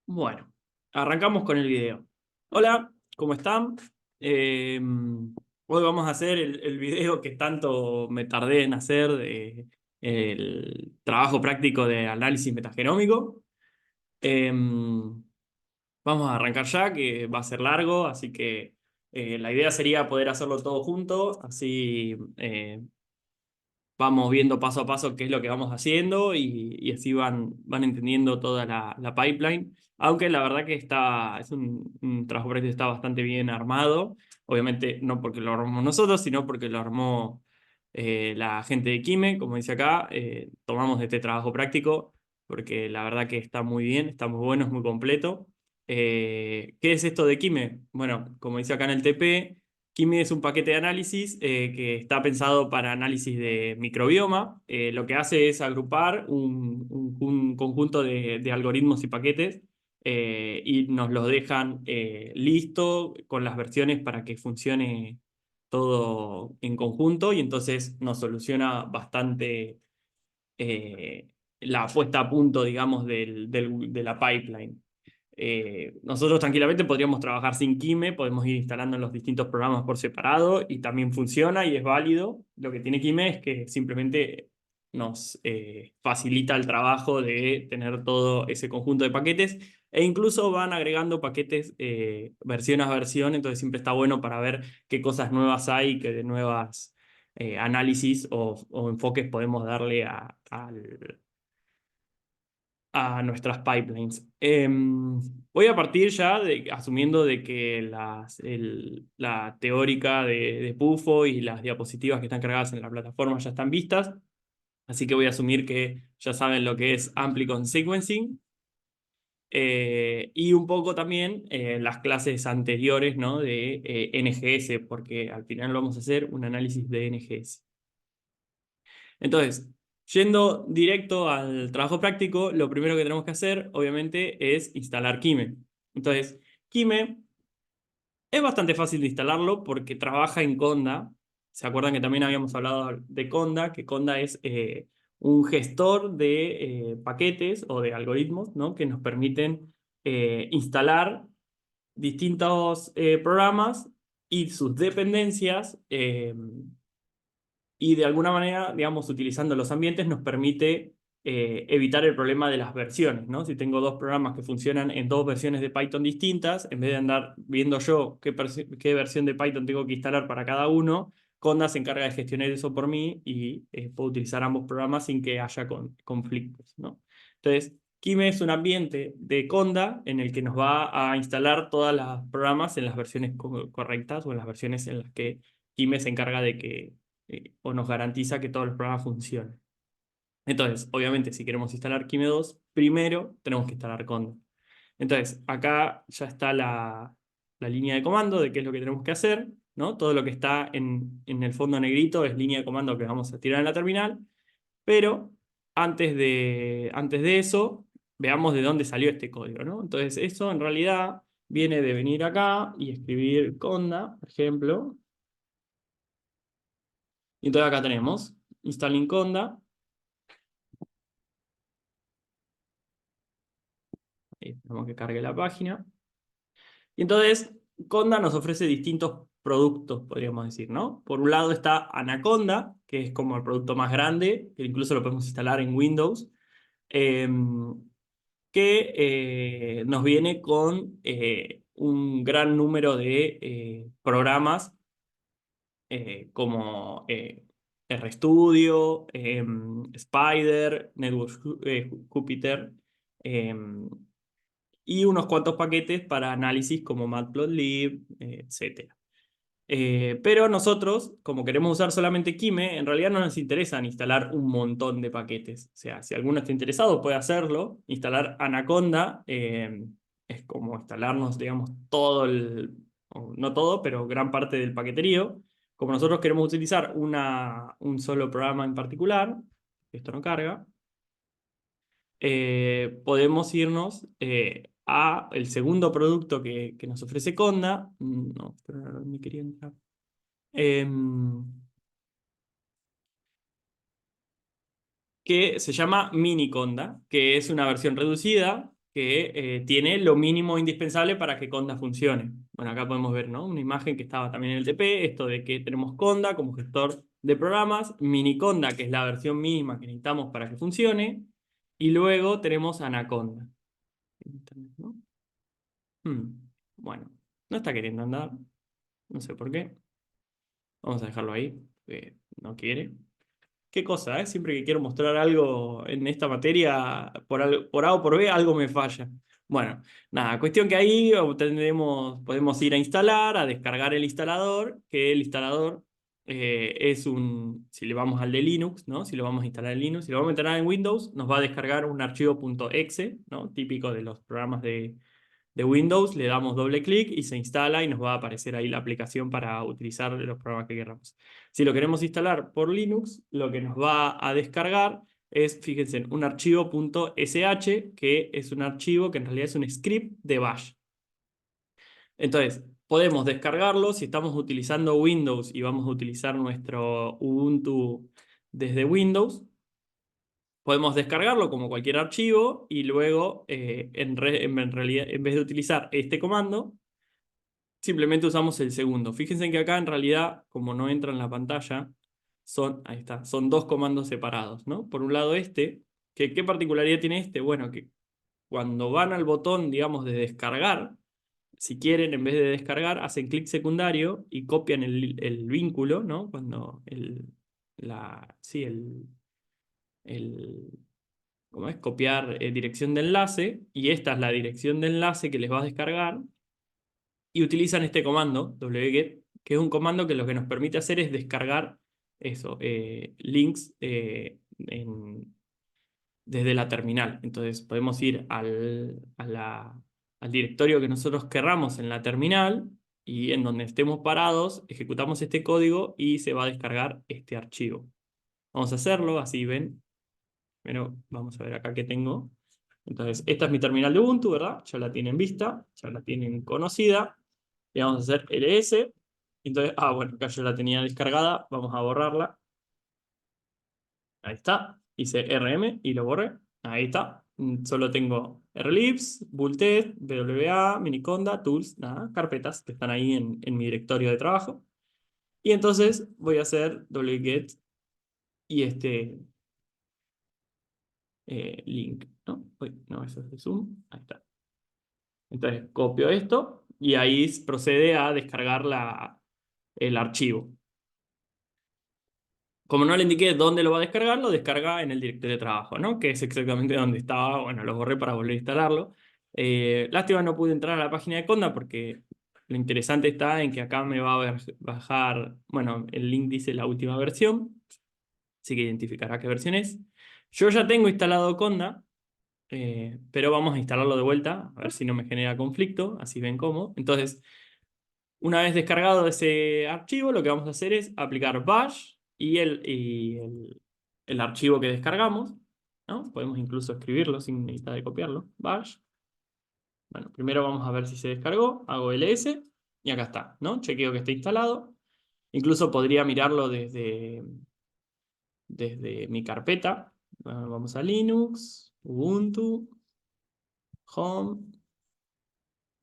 Bueno, arrancamos con el video. Hola, ¿cómo están? Hoy vamos a hacer el video que tanto me tardé en hacer de el trabajo práctico de análisis metagenómico. Eh, Vamos a arrancar ya, que va a ser largo, así que la idea sería poder hacerlo todo junto, así vamos viendo paso a paso qué es lo que vamos haciendo y así van entendiendo toda la pipeline. Aunque la verdad que es un trabajo práctico que está bastante bien armado. Obviamente no porque lo armamos nosotros, sino porque lo armó la gente de Quime, como dice acá. Tomamos este trabajo práctico porque la verdad que está muy bien, está muy bueno, es muy completo. ¿Qué es esto de Quime? Bueno, como dice acá en el TP. Kimi es un paquete de análisis que está pensado para análisis de microbioma. Lo que hace es agrupar un conjunto de algoritmos y paquetes y nos los dejan listo con las versiones para que funcione todo en conjunto y entonces nos soluciona bastante eh, la puesta a punto, digamos, de la pipeline. Nosotros tranquilamente podríamos trabajar sin Kime, podemos ir instalando los distintos programas por separado y también funciona y es válido. Lo que tiene Kime es que simplemente nos facilita el trabajo de tener todo ese conjunto de paquetes e incluso van agregando paquetes versión a versión, entonces siempre está bueno para ver qué cosas nuevas hay, qué de nuevas análisis o enfoques podemos darle a nuestras pipelines. Voy a partir ya asumiendo de que la teórica de Pufo y las diapositivas que están cargadas en la plataforma ya están vistas, así que voy a asumir que ya saben lo que es Amplicon Sequencing y un poco también las clases anteriores, ¿no? De NGS, porque al final vamos a hacer un análisis de NGS. Entonces, yendo directo al trabajo práctico, lo primero que tenemos que hacer, obviamente, es instalar Kime. Entonces, Kime es bastante fácil de instalarlo porque trabaja en Conda. ¿Se acuerdan que también habíamos hablado de Conda? Que Conda es un gestor de paquetes o de algoritmos, ¿no? Que nos permiten instalar distintos programas y sus dependencias y de alguna manera, digamos, utilizando los ambientes nos permite evitar el problema de las versiones, ¿no? Si tengo dos programas que funcionan en dos versiones de Python distintas, en vez de andar viendo yo qué versión de Python tengo que instalar para cada uno, Conda se encarga de gestionar eso por mí y puedo utilizar ambos programas sin que haya conflictos, ¿no? Entonces, Kime es un ambiente de Conda en el que nos va a instalar todos los programas en las versiones correctas o en las versiones en las que Kime se encarga de que o nos garantiza que todos los programas funcionen. Entonces, obviamente, si queremos instalar Kime 2, primero tenemos que instalar Conda. Entonces, acá ya está la línea de comando de qué es lo que tenemos que hacer, ¿no? Todo lo que está en el fondo negrito es línea de comando que vamos a tirar en la terminal, pero antes de eso, veamos de dónde salió este código, ¿no? Entonces, eso en realidad viene de venir acá y escribir conda, por ejemplo, y entonces acá tenemos installing conda. Esperamos que cargue la página. Y entonces, Conda nos ofrece distintos productos, podríamos decir, ¿no? Por un lado está Anaconda, que es como el producto más grande, que incluso lo podemos instalar en Windows, eh, que nos viene con un gran número de programas como RStudio, Spider, Network Jupyter, y unos cuantos paquetes para análisis como Matplotlib, etc. Pero nosotros, como queremos usar solamente Kime, en realidad no nos interesa instalar un montón de paquetes. O sea, si alguno está interesado puede hacerlo. Instalar Anaconda es como instalarnos, digamos, o no todo, pero gran parte del paqueterío. Como nosotros queremos utilizar un solo programa en particular, esto no carga, podemos irnos a el segundo producto que nos ofrece Conda. No, pero no me quería entrar. Em, que se llama Mini Conda, que es una versión reducida, que tiene lo mínimo indispensable para que Conda funcione. Bueno, acá podemos ver, ¿no? Una imagen que estaba también en el TP, esto de que tenemos Conda como gestor de programas, Miniconda, que es la versión mínima que necesitamos para que funcione, y luego tenemos Anaconda. ¿No? Bueno, no está queriendo andar, no sé por qué. Vamos a dejarlo ahí, porque no quiere. Qué cosa, ¿eh? Siempre que quiero mostrar algo en esta materia, por A o por B, algo me falla. Bueno, nada, cuestión que ahí podemos ir a instalar, a descargar el instalador, que el instalador si le vamos al de Linux, ¿no? Si lo vamos a instalar en Linux, si lo vamos a instalar en Windows, nos va a descargar un archivo .exe, ¿no? Típico de los programas de Windows, le damos doble clic y se instala y nos va a aparecer ahí la aplicación para utilizar los programas que queramos. Si lo queremos instalar por Linux, lo que nos va a descargar es, fíjense, un archivo .sh, que es un archivo que en realidad es un script de Bash. Entonces, podemos descargarlo si estamos utilizando Windows y vamos a utilizar nuestro Ubuntu desde Windows. Podemos descargarlo como cualquier archivo y luego, en realidad, en vez de utilizar este comando, simplemente usamos el segundo. Fíjense que acá en realidad, como no entra en la pantalla, ahí está, son dos comandos separados, ¿no? Por un lado ¿qué particularidad tiene este? Bueno, que cuando van al botón, digamos, de descargar, si quieren, en vez de descargar, hacen clic secundario y copian el vínculo, ¿no? Cuando sí, el ¿cómo es? Copiar dirección de enlace, y esta es la dirección de enlace que les va a descargar, y utilizan este comando, wget, que es un comando que lo que nos permite hacer es descargar eso, links desde la terminal. Entonces podemos ir al directorio que nosotros querramos en la terminal, y en donde estemos parados, ejecutamos este código y se va a descargar este archivo. Vamos a hacerlo, así ven. Pero vamos a ver acá qué tengo. Entonces, esta es mi terminal de Ubuntu, ¿verdad? Ya la tienen vista, ya la tienen conocida. Y vamos a hacer ls. Entonces, bueno, acá yo la tenía descargada. Vamos a borrarla. Ahí está. Hice rm y lo borré. Ahí está. Solo tengo rlibs, bultest, wwa, miniconda, tools, nada, carpetas que están ahí en mi directorio de trabajo. Y entonces voy a hacer wget y link, ¿no? Uy, no, eso es de Zoom. Ahí está. Entonces copio esto y ahí procede a descargar el archivo. Como no le indiqué dónde lo va a descargar, lo descarga en el directorio de trabajo, ¿no? Que es exactamente donde estaba. Bueno, lo borré para volver a instalarlo. Lástima no pude entrar a la página de Conda porque lo interesante está en que acá me va a bajar, bueno, el link dice la última versión, así que identificará qué versión es. Yo ya tengo instalado Conda, pero vamos a instalarlo de vuelta, a ver si no me genera conflicto, así ven cómo. Entonces, una vez descargado ese archivo, lo que vamos a hacer es aplicar bash y el archivo que descargamos, ¿no? Podemos incluso escribirlo sin necesidad de copiarlo. Bash. Bueno, primero vamos a ver si se descargó. Hago ls y acá está, ¿no? Chequeo que esté instalado. Incluso podría mirarlo desde mi carpeta. Bueno, vamos a Linux, Ubuntu, Home,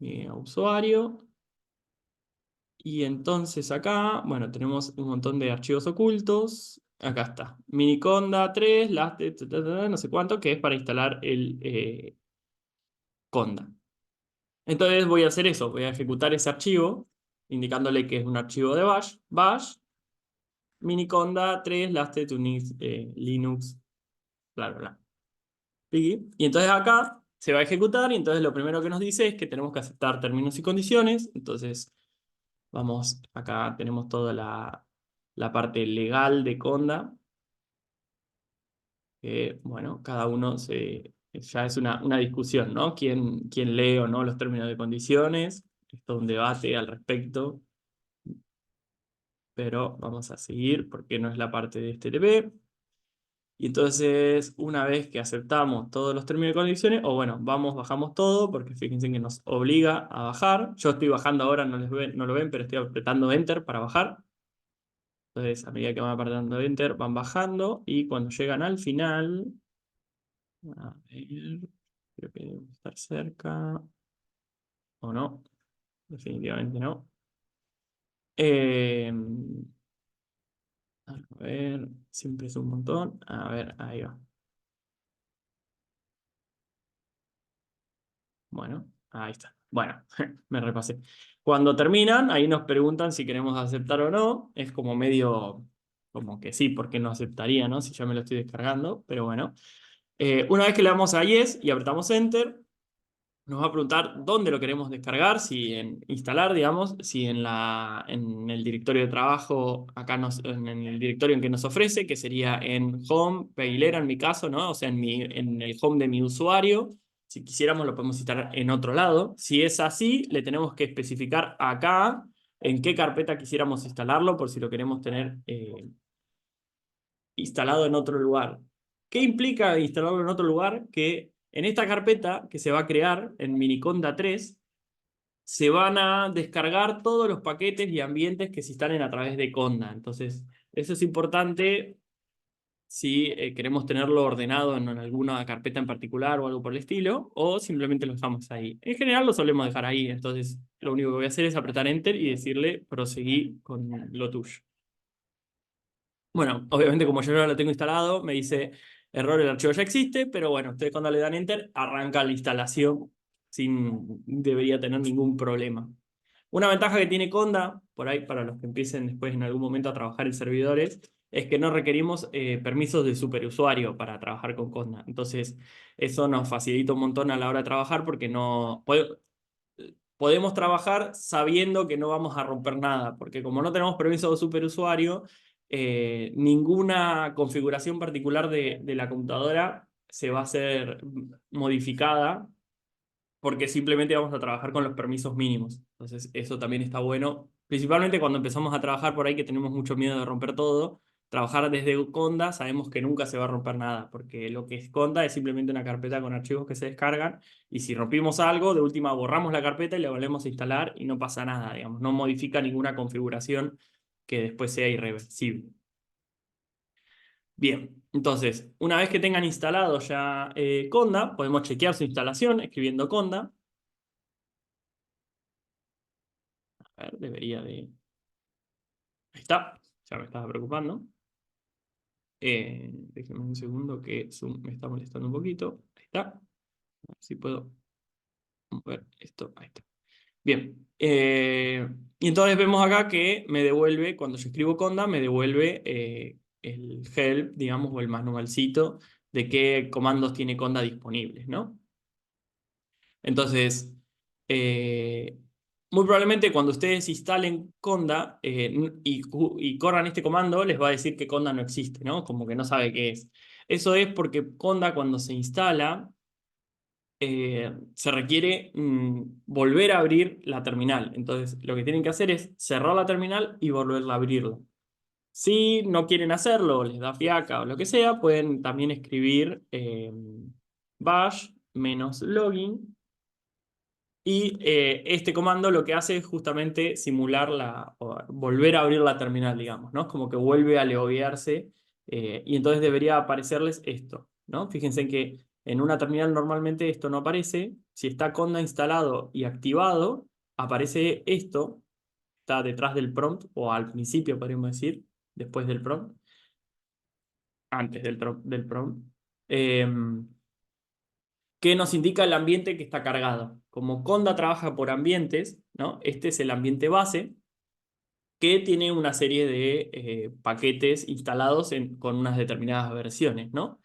mi usuario. Y entonces acá, bueno, tenemos un montón de archivos ocultos. Acá está. Miniconda 3, no sé cuánto, que es para instalar el Conda. Entonces voy a hacer eso, voy a ejecutar ese archivo, indicándole que es un archivo de bash, bash, miniconda 3, Unix, Linux, bla, bla, bla. Y entonces acá se va a ejecutar y entonces lo primero que nos dice es que tenemos que aceptar términos y condiciones. Entonces vamos, acá tenemos toda la parte legal de Conda. Bueno, cada uno ya es una discusión, ¿no? ¿Quién lee o no los términos de condiciones? Es todo un debate al respecto, pero vamos a seguir porque no es la parte de este TP. Y entonces, una vez que aceptamos todos los términos y condiciones, o bueno, bajamos todo, porque fíjense que nos obliga a bajar. Yo estoy bajando ahora, no lo ven, pero estoy apretando Enter para bajar. Entonces, a medida que van apretando Enter, van bajando, y cuando llegan al final, a ver, Creo que debe estar cerca. ¿O no? Definitivamente no. Eh, a ver, siempre es un montón. A ver, ahí va. Bueno, ahí está. Bueno, me repasé. Cuando terminan, ahí nos preguntan si queremos aceptar o no. Es como medio, como que sí, porque no aceptaría, ¿no? Si ya me lo estoy descargando, pero bueno. Una vez que le damos a Yes y apretamos Enter, nos va a preguntar dónde lo queremos descargar, si en instalar, digamos, si en el directorio de trabajo, acá en el directorio en que nos ofrece, que sería en Home, Paylera en mi caso, ¿no? O sea, en el home de mi usuario. Si quisiéramos, lo podemos instalar en otro lado. Si es así, le tenemos que especificar acá en qué carpeta quisiéramos instalarlo, por si lo queremos tener instalado en otro lugar. ¿Qué implica instalarlo en otro lugar? Que en esta carpeta que se va a crear en Miniconda 3 se van a descargar todos los paquetes y ambientes que se instalen a través de Conda. Entonces, eso es importante si queremos tenerlo ordenado en alguna carpeta en particular o algo por el estilo, o simplemente lo dejamos ahí. En general lo solemos dejar ahí, entonces lo único que voy a hacer es apretar Enter y decirle proseguir con lo tuyo. Bueno, obviamente como yo ya lo tengo instalado, me dice error, el archivo ya existe, pero bueno, ustedes cuando le dan Enter, arranca la instalación sin debería tener ningún problema. Una ventaja que tiene Conda, por ahí para los que empiecen después en algún momento a trabajar en servidores, es que no requerimos permisos de superusuario para trabajar con Conda. Entonces, eso nos facilita un montón a la hora de trabajar porque podemos trabajar sabiendo que no vamos a romper nada, porque como no tenemos permiso de superusuario, ninguna configuración particular de la computadora se va a ser modificada porque simplemente vamos a trabajar con los permisos mínimos. Entonces, eso también está bueno, principalmente cuando empezamos a trabajar por ahí que tenemos mucho miedo de romper todo. Trabajar desde Conda sabemos que nunca se va a romper nada, porque lo que es Conda es simplemente una carpeta con archivos que se descargan, y si rompimos algo, de última borramos la carpeta y la volvemos a instalar y no pasa nada, digamos, no modifica ninguna configuración que después sea irreversible. Bien, entonces, una vez que tengan instalado ya Conda, podemos chequear su instalación escribiendo Conda. A ver, debería de... Ahí está, ya me estaba preocupando. Déjenme un segundo que Zoom me está molestando un poquito. Ahí está. A ver si puedo mover esto. Ahí está. Bien. Y entonces vemos acá que me devuelve, cuando yo escribo Conda, me devuelve el help, digamos, o el manualcito de qué comandos tiene Conda disponibles, ¿no? Entonces, eh, muy probablemente cuando ustedes instalen Conda y corran este comando, les va a decir que Conda no existe, ¿no? Como que no sabe qué es. Eso es porque Conda cuando se instala, se requiere volver a abrir la terminal. Entonces, lo que tienen que hacer es cerrar la terminal y volverla a abrirla. Si no quieren hacerlo, les da fiaca o lo que sea, pueden también escribir bash -login. Y este comando lo que hace es justamente simular o volver a abrir la terminal, digamos, ¿no? Es como que vuelve a loguearse y entonces debería aparecerles esto, ¿no? Fíjense que en una terminal normalmente esto no aparece. Si está Conda instalado y activado, aparece esto, está detrás del prompt o al principio, podríamos decir, después del prompt, antes del prompt. Que nos indica el ambiente que está cargado. Como Conda trabaja por ambientes, ¿no? Este es el ambiente base, que tiene una serie de paquetes instalados con unas determinadas versiones, ¿no?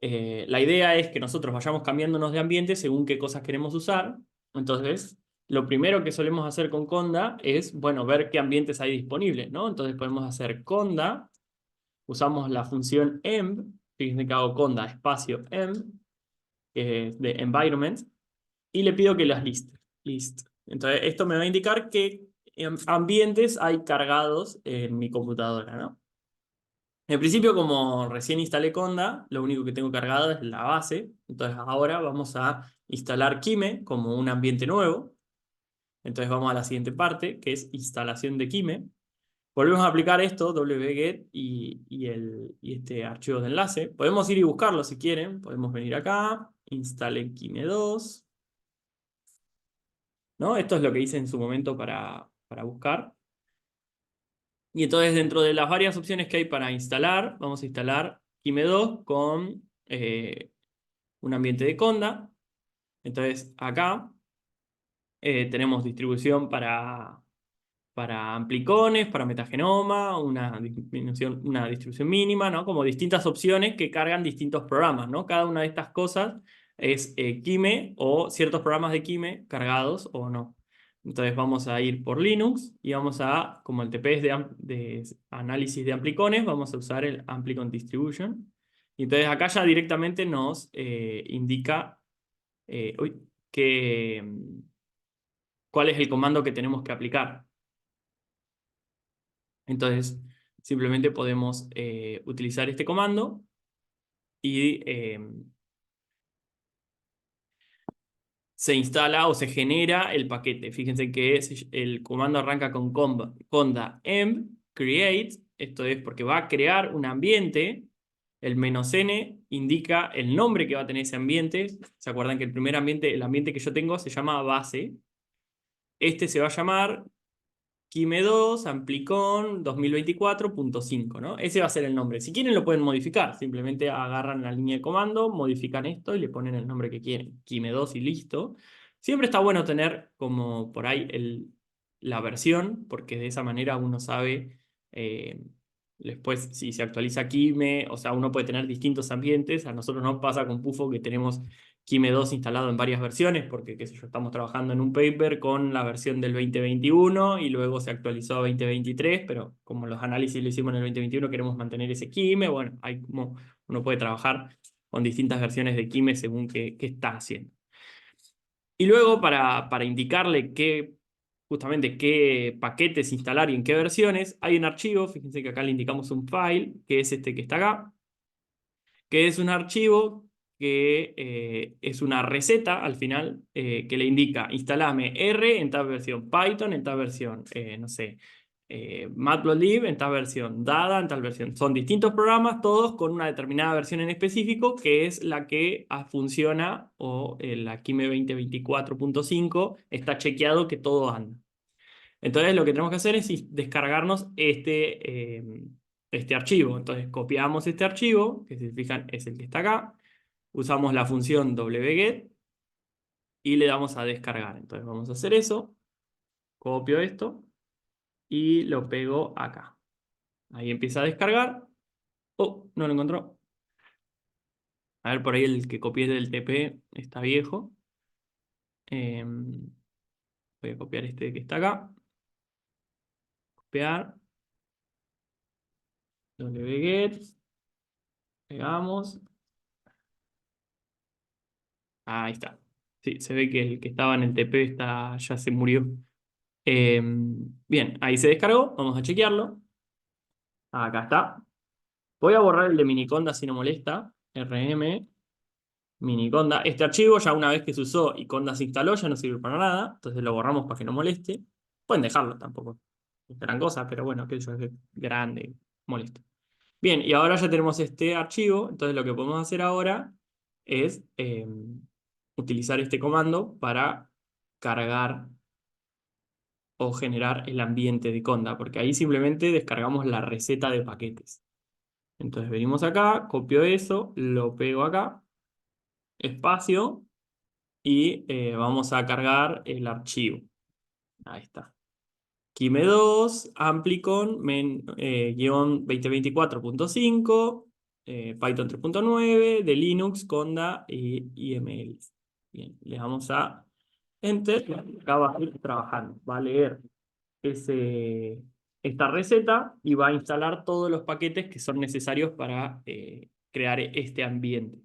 La idea es que nosotros vayamos cambiándonos de ambiente según qué cosas queremos usar. Entonces, lo primero que solemos hacer con Conda es, bueno, ver qué ambientes hay disponibles, ¿no? Entonces podemos hacer Conda, usamos la función env, fíjense que hago Conda espacio env, que es de environment, y le pido que las liste. List. Entonces, esto me va a indicar qué ambientes hay cargados en mi computadora, ¿no? En principio, como recién instalé Conda, lo único que tengo cargado es la base. Entonces, ahora vamos a instalar Kime como un ambiente nuevo. Entonces, vamos a la siguiente parte, que es instalación de Kime. Volvemos a aplicar esto, wget y este archivo de enlace. Podemos ir y buscarlo si quieren. Podemos venir acá, instalen Kime2. ¿No? Esto es lo que hice en su momento para buscar. Y entonces dentro de las varias opciones que hay para instalar, vamos a instalar Kime2 con un ambiente de Conda. Entonces acá tenemos distribución para amplicones, para metagenoma, una distribución mínima, ¿no? Como distintas opciones que cargan distintos programas, ¿no? Cada una de estas cosas es Kime o ciertos programas de Kime cargados o no. Entonces vamos a ir por Linux y vamos a, como el TP es de análisis de amplicones, vamos a usar el Amplicon Distribution. Y entonces acá ya directamente nos indica uy, cuál es el comando que tenemos que aplicar. Entonces, simplemente podemos utilizar este comando y se instala o se genera el paquete. Fíjense que el comando arranca con conda env create. Esto es porque va a crear un ambiente. El "-n" indica el nombre que va a tener ese ambiente. ¿Se acuerdan que el primer ambiente, el ambiente que yo tengo, se llama base? Este se va a llamar Kime2 Amplicon 2024.5, ¿no? Ese va a ser el nombre. Si quieren lo pueden modificar. Simplemente agarran la línea de comando, modifican esto y le ponen el nombre que quieren. Kime2 y listo. Siempre está bueno tener como por ahí la versión, porque de esa manera uno sabe eh, después si se actualiza Kime, o sea, uno puede tener distintos ambientes. A nosotros nos pasa con Pufo que tenemos Kime2 instalado en varias versiones, porque qué sé yo, estamos trabajando en un paper con la versión del 2021 y luego se actualizó a 2023, pero como los análisis lo hicimos en el 2021, queremos mantener ese Kime. Bueno, hay como uno puede trabajar con distintas versiones de Kime según qué está haciendo. Y luego para indicarle justamente qué paquetes instalar y en qué versiones, hay un archivo, fíjense que acá le indicamos un file, que es este que está acá, que es un archivo que es una receta al final que le indica instalame R en tal versión, Python en tal versión, no sé, Matplotlib en tal versión, Dada en tal versión. Son distintos programas, todos con una determinada versión en específico, que es la que funciona, o la Kime 2024.5 está chequeado que todo anda. Entonces lo que tenemos que hacer es descargarnos este archivo. Entonces copiamos este archivo, que si se fijan es el que está acá, usamos la función wget y le damos a descargar. Entonces vamos a hacer eso, copio esto y lo pego acá. Ahí empieza a descargar. Oh, no lo encontró. A ver, por ahí el que copié del TP está viejo. Voy a copiar este que está acá. Copiar. Wget. Pegamos. Ahí está. Sí, se ve que el que estaba en el TP ya se murió. Bien, ahí se descargó. Vamos a chequearlo. Acá está. Voy a borrar el de Miniconda si no molesta. RM, Miniconda. Este archivo ya una vez que se usó y Conda se instaló ya no sirve para nada. Entonces lo borramos para que no moleste. Pueden dejarlo tampoco. Es gran cosa, pero bueno, que eso es grande, molesto. Bien, y ahora ya tenemos este archivo. Entonces lo que podemos hacer ahora es utilizar este comando para cargar o generar el ambiente de Conda, porque ahí simplemente descargamos la receta de paquetes. Entonces venimos acá, copio eso, lo pego acá, espacio, y vamos a cargar el archivo. Ahí está. Kime2, Amplicon, guión 2024.5, Python 3.9, de Linux, Conda y IML. Bien, le damos a Enter. Acá va a ir trabajando. Va a leer esta receta y va a instalar todos los paquetes que son necesarios para crear este ambiente.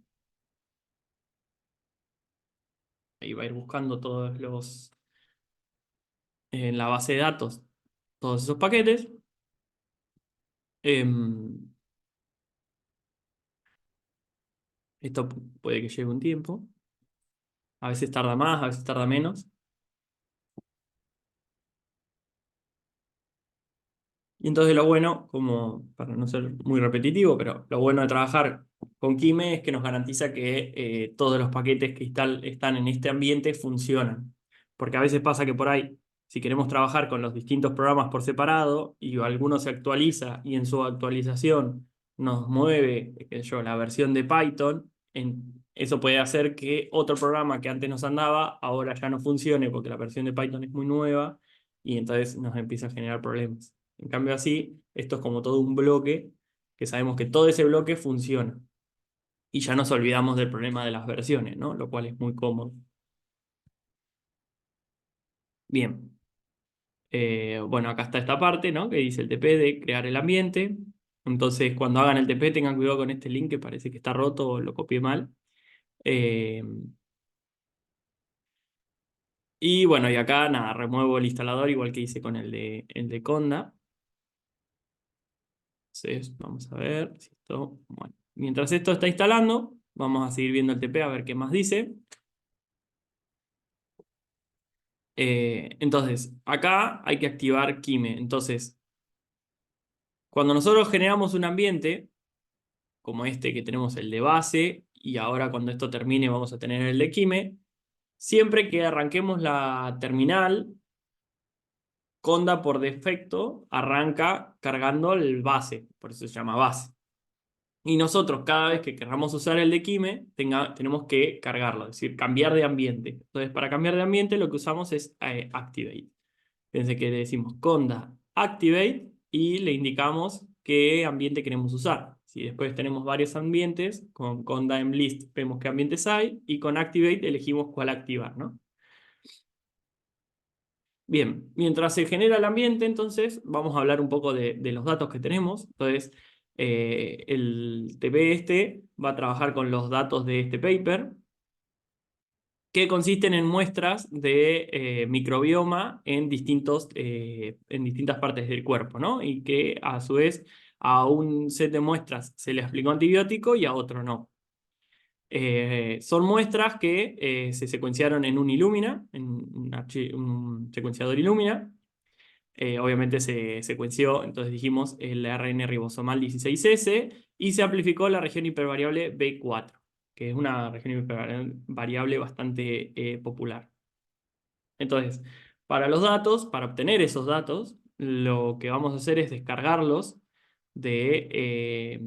Ahí va a ir buscando todos en la base de datos, todos esos paquetes. Em, Esto puede que lleve un tiempo. A veces tarda más, a veces tarda menos. Y entonces lo bueno, como para no ser muy repetitivo, pero lo bueno de trabajar con Kime es que nos garantiza que todos los paquetes que están en este ambiente funcionan. Porque a veces pasa que por ahí, si queremos trabajar con los distintos programas por separado y alguno se actualiza y en su actualización nos mueve, qué sé yo, la versión de Python, eso puede hacer que otro programa que antes nos andaba ahora ya no funcione porque la versión de Python es muy nueva y entonces nos empieza a generar problemas. En cambio así, esto es como todo un bloque, que sabemos que todo ese bloque funciona. Y ya nos olvidamos del problema de las versiones, ¿no? Lo cual es muy cómodo. Bien. Bueno, acá está esta parte, ¿no? Que dice el TP de crear el ambiente. Entonces, cuando hagan el TP, tengan cuidado con este link que parece que está roto o lo copié mal. Eh, y bueno, y acá nada, remuevo el instalador igual que hice con el de Conda. Entonces, vamos a ver si esto. Bueno, mientras esto está instalando, vamos a seguir viendo el TP a ver qué más dice. Entonces, acá hay que activar Kime. Entonces, cuando nosotros generamos un ambiente, como este que tenemos el de base, y ahora cuando esto termine vamos a tener el de Kime, siempre que arranquemos la terminal, Conda por defecto arranca cargando el base, por eso se llama base. Y nosotros cada vez que queramos usar el de Kime, tenemos que cargarlo, es decir, cambiar de ambiente. Entonces, para cambiar de ambiente lo que usamos es Activate. Fíjense que le decimos conda activate y le indicamos qué ambiente queremos usar. Si después tenemos varios ambientes, con conda emlist vemos qué ambientes hay y con activate elegimos cuál activar, ¿no? Bien, mientras se genera el ambiente, entonces vamos a hablar un poco de los datos que tenemos. Entonces, el TP este va a trabajar con los datos de este paper, que consisten en muestras de microbioma en distintas partes del cuerpo, ¿no? Y que a su vez a un set de muestras se le aplicó antibiótico y a otro no. Son muestras que se secuenciaron en un Illumina, en un secuenciador Illumina. Obviamente se secuenció, entonces dijimos, el ARN ribosomal 16S y se amplificó la región hipervariable B4, que es una región hipervariable bastante popular. Entonces, para los datos, para obtener esos datos, lo que vamos a hacer es descargarlos de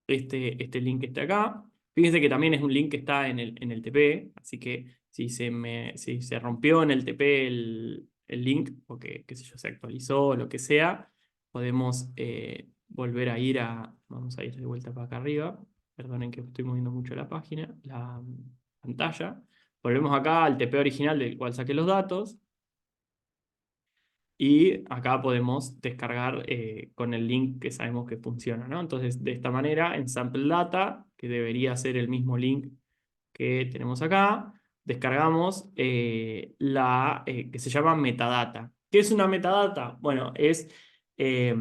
este link que está acá. Fíjense que también es un link que está en el TP, así que si se rompió en el TP el link, porque qué sé yo, se actualizó o lo que sea, podemos volver a vamos a ir de vuelta para acá arriba. Perdonen que estoy moviendo mucho la página, la pantalla. Volvemos acá al TP original del cual saqué los datos. Y acá podemos descargar con el link que sabemos que funciona, ¿no? Entonces, de esta manera, en Sample Data, que debería ser el mismo link que tenemos acá, descargamos la que se llama metadata. ¿Qué es una metadata? Bueno, eh,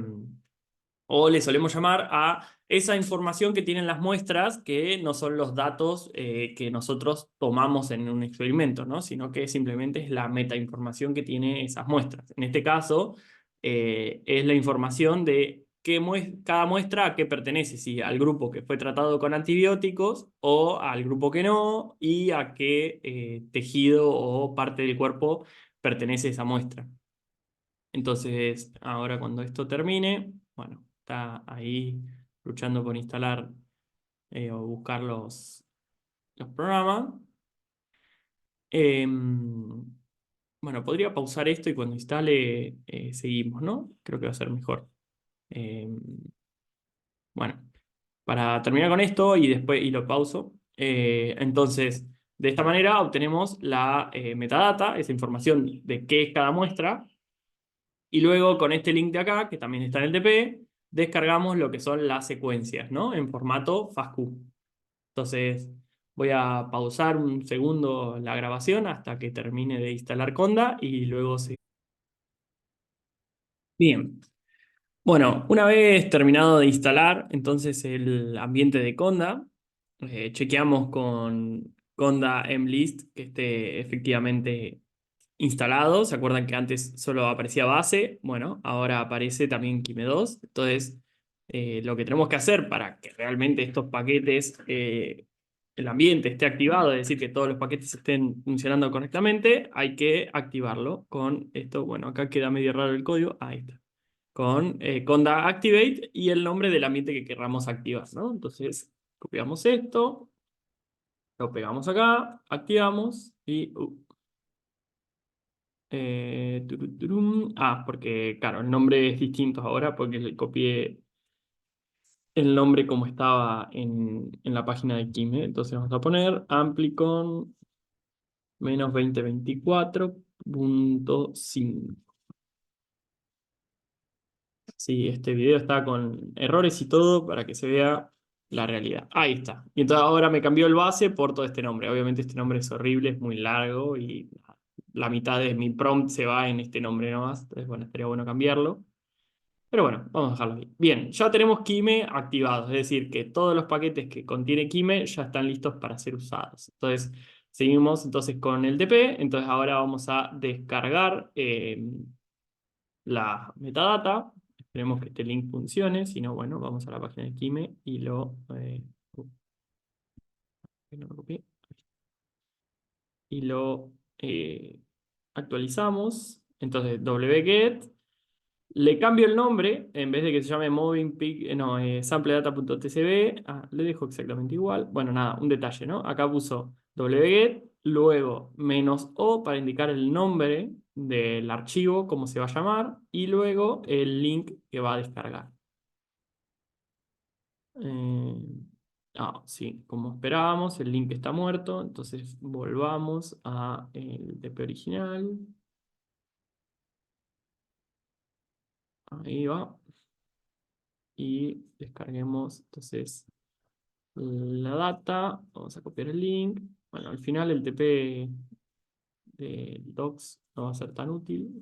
o le solemos llamar a esa información que tienen las muestras que no son los datos que nosotros tomamos en un experimento, ¿no? Sino que simplemente es la metainformación que tiene esas muestras. En este caso, es la información de cada muestra a qué pertenece, si al grupo que fue tratado con antibióticos o al grupo que no, y a qué tejido o parte del cuerpo pertenece esa muestra. Entonces, ahora cuando esto termine, bueno, está ahí luchando por instalar o buscar los programas. Bueno, podría pausar esto y cuando instale seguimos, ¿no? Creo que va a ser mejor. Em, bueno, para terminar con esto y después lo pauso. Entonces, de esta manera obtenemos la metadata, esa información de qué es cada muestra. Y luego con este link de acá, que también está en el TP, descargamos lo que son las secuencias, ¿no? En formato FASTQ. Entonces voy a pausar un segundo la grabación hasta que termine de instalar Conda y luego se... Bien. Bueno, una vez terminado de instalar entonces el ambiente de Conda, chequeamos con Conda mlist que esté efectivamente instalado. ¿Se acuerdan que antes solo aparecía base? Bueno, ahora aparece también Kime 2. Entonces, lo que tenemos que hacer para que realmente estos paquetes, el ambiente esté activado, es decir, que todos los paquetes estén funcionando correctamente, hay que activarlo con esto. Bueno, acá queda medio raro el código. Ahí está. Con conda activate y el nombre del ambiente que querramos activar, ¿no? Entonces, copiamos esto, lo pegamos acá, activamos y turum. Porque, claro, el nombre es distinto ahora porque le copié el nombre como estaba en la página de Kime. Entonces vamos a poner amplicon menos 2024.5. Sí, este video está con errores y todo para que se vea la realidad. Ahí está. Y entonces ahora me cambió el base por todo este nombre. Obviamente este nombre es horrible, es muy largo y la mitad de mi prompt se va en este nombre nomás. Entonces, bueno, estaría bueno cambiarlo. Pero bueno, vamos a dejarlo ahí. Bien, ya tenemos Kime activados, es decir, que todos los paquetes que contiene Kime ya están listos para ser usados. Entonces, seguimos entonces con el TP. Entonces ahora vamos a descargar la metadata. Esperemos que este link funcione. Si no, bueno, vamos a la página de Kime y no lo copié. Y lo actualizamos. Entonces, wget. Le cambio el nombre, en vez de que se llame sampledata.tcb, le dejo exactamente igual. Bueno, nada, un detalle, ¿no? Acá puso wget, luego "-o" para indicar el nombre del archivo, cómo se va a llamar, y luego el link que va a descargar. Sí, como esperábamos, el link está muerto, entonces volvamos a el TP original. Ahí va. Y descarguemos entonces la data. Vamos a copiar el link. Bueno, al final el TP de docs no va a ser tan útil.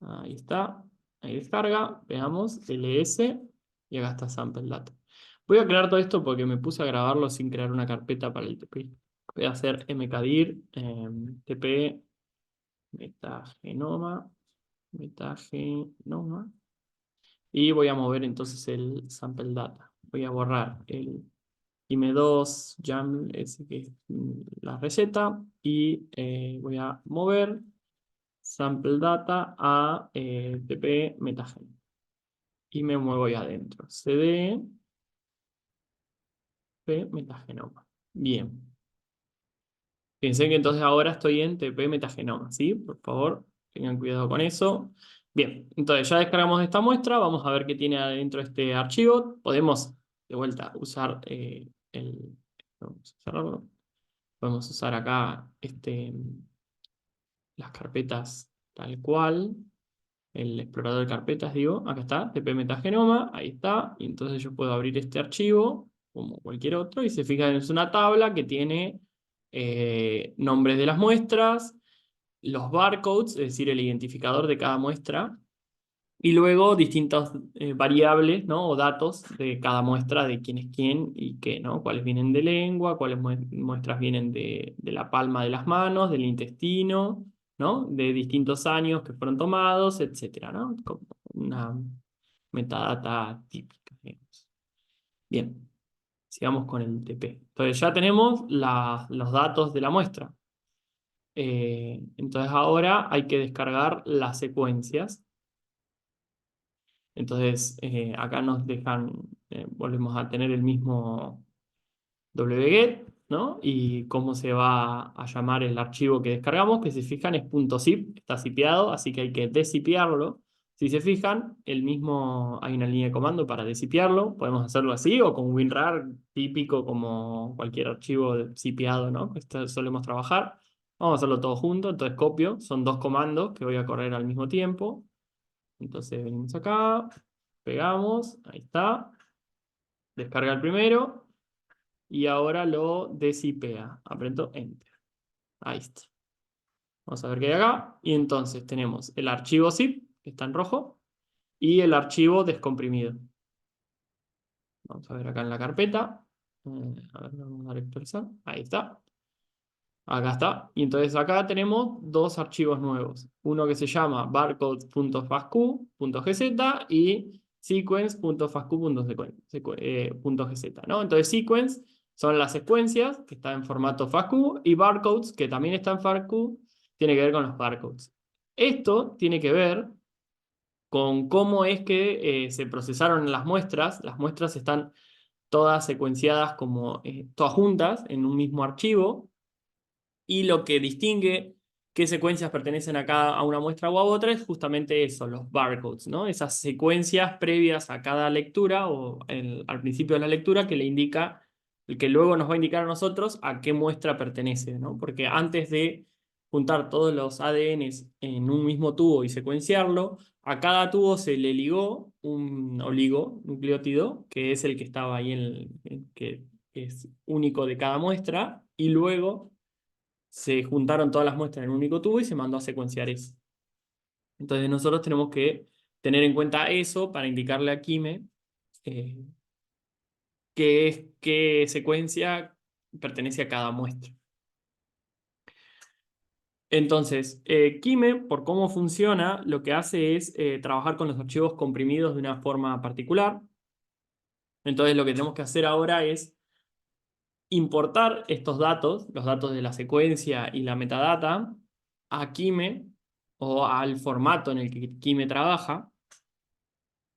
Ahí está. Ahí descarga. Veamos. ls. Y acá está sample data. Voy a aclarar todo esto porque me puse a grabarlo sin crear una carpeta para el TP. Voy a hacer mkdir TP metagenoma. Metagenoma. Y voy a mover entonces el sample data. Voy a borrar el IM2 YAML, ese que es la receta, y voy a mover sample data a TP metagen. Y me muevo ahí adentro. CD P metagenoma. Bien. Pensé que entonces ahora estoy en TP metagenoma, ¿sí? Por favor, tengan cuidado con eso. Bien, entonces ya descargamos esta muestra. Vamos a ver qué tiene adentro este archivo. Podemos, de vuelta, usar el... Vamos a cerrarlo. Podemos usar acá las carpetas tal cual. El explorador de carpetas, digo. Acá está, TP metagenoma. Ahí está. Y entonces yo puedo abrir este archivo, como cualquier otro. Y se fijan, es una tabla que tiene nombres de las muestras, los barcodes, es decir, el identificador de cada muestra, y luego distintas variables, ¿no? O datos de cada muestra, de quién es quién y qué, ¿no? Cuáles vienen de lengua, cuáles muestras vienen de la palma de las manos, del intestino, ¿no? De distintos años que fueron tomados, etcétera, ¿no? Como una metadata típica, digamos. Bien, sigamos con el TP. Entonces ya tenemos los datos de la muestra. Entonces ahora hay que descargar las secuencias. Entonces acá nos dejan, volvemos a tener el mismo wget, ¿no? Y cómo se va a llamar el archivo que descargamos, que si se fijan es .zip, está zipeado, así que hay que desipearlo. Si se fijan, hay una línea de comando para desipearlo, podemos hacerlo así o con WinRAR, típico como cualquier archivo zipeado, ¿no? Esto solemos trabajar. Vamos a hacerlo todo junto, entonces copio, son dos comandos que voy a correr al mismo tiempo. Entonces venimos acá, pegamos, ahí está, descarga el primero y ahora lo desipea. Aprieto Enter. Ahí está. Vamos a ver qué hay acá. Y entonces tenemos el archivo zip, que está en rojo, y el archivo descomprimido. Vamos a ver acá en la carpeta. A ver, vamos a dar a actualizar. Ahí está. Acá está. Y entonces acá tenemos dos archivos nuevos. Uno que se llama barcodes.fasq.gz y sequence.fasq.gz, ¿no? Entonces sequence son las secuencias que están en formato FASQ y barcodes, que también está en FASQ, tiene que ver con los barcodes. Esto tiene que ver con cómo es que se procesaron las muestras. Las muestras están todas secuenciadas como todas juntas en un mismo archivo y lo que distingue qué secuencias pertenecen a una muestra o a otra es justamente eso, los barcodes, ¿no? Esas secuencias previas a cada lectura o al principio de la lectura que le indica, el que luego nos va a indicar a nosotros a qué muestra pertenece, ¿no? Porque antes de juntar todos los ADNs en un mismo tubo y secuenciarlo, a cada tubo se le ligó un oligonucleótido, que es el que estaba ahí que es único de cada muestra, y luego se juntaron todas las muestras en un único tubo y se mandó a secuenciar eso. Entonces nosotros tenemos que tener en cuenta eso para indicarle a Kime eh, qué secuencia pertenece a cada muestra. Entonces, Kime, por cómo funciona, lo que hace es trabajar con los archivos comprimidos de una forma particular. Entonces lo que tenemos que hacer ahora es importar estos datos, los datos de la secuencia y la metadata, a Kime o al formato en el que Kime trabaja,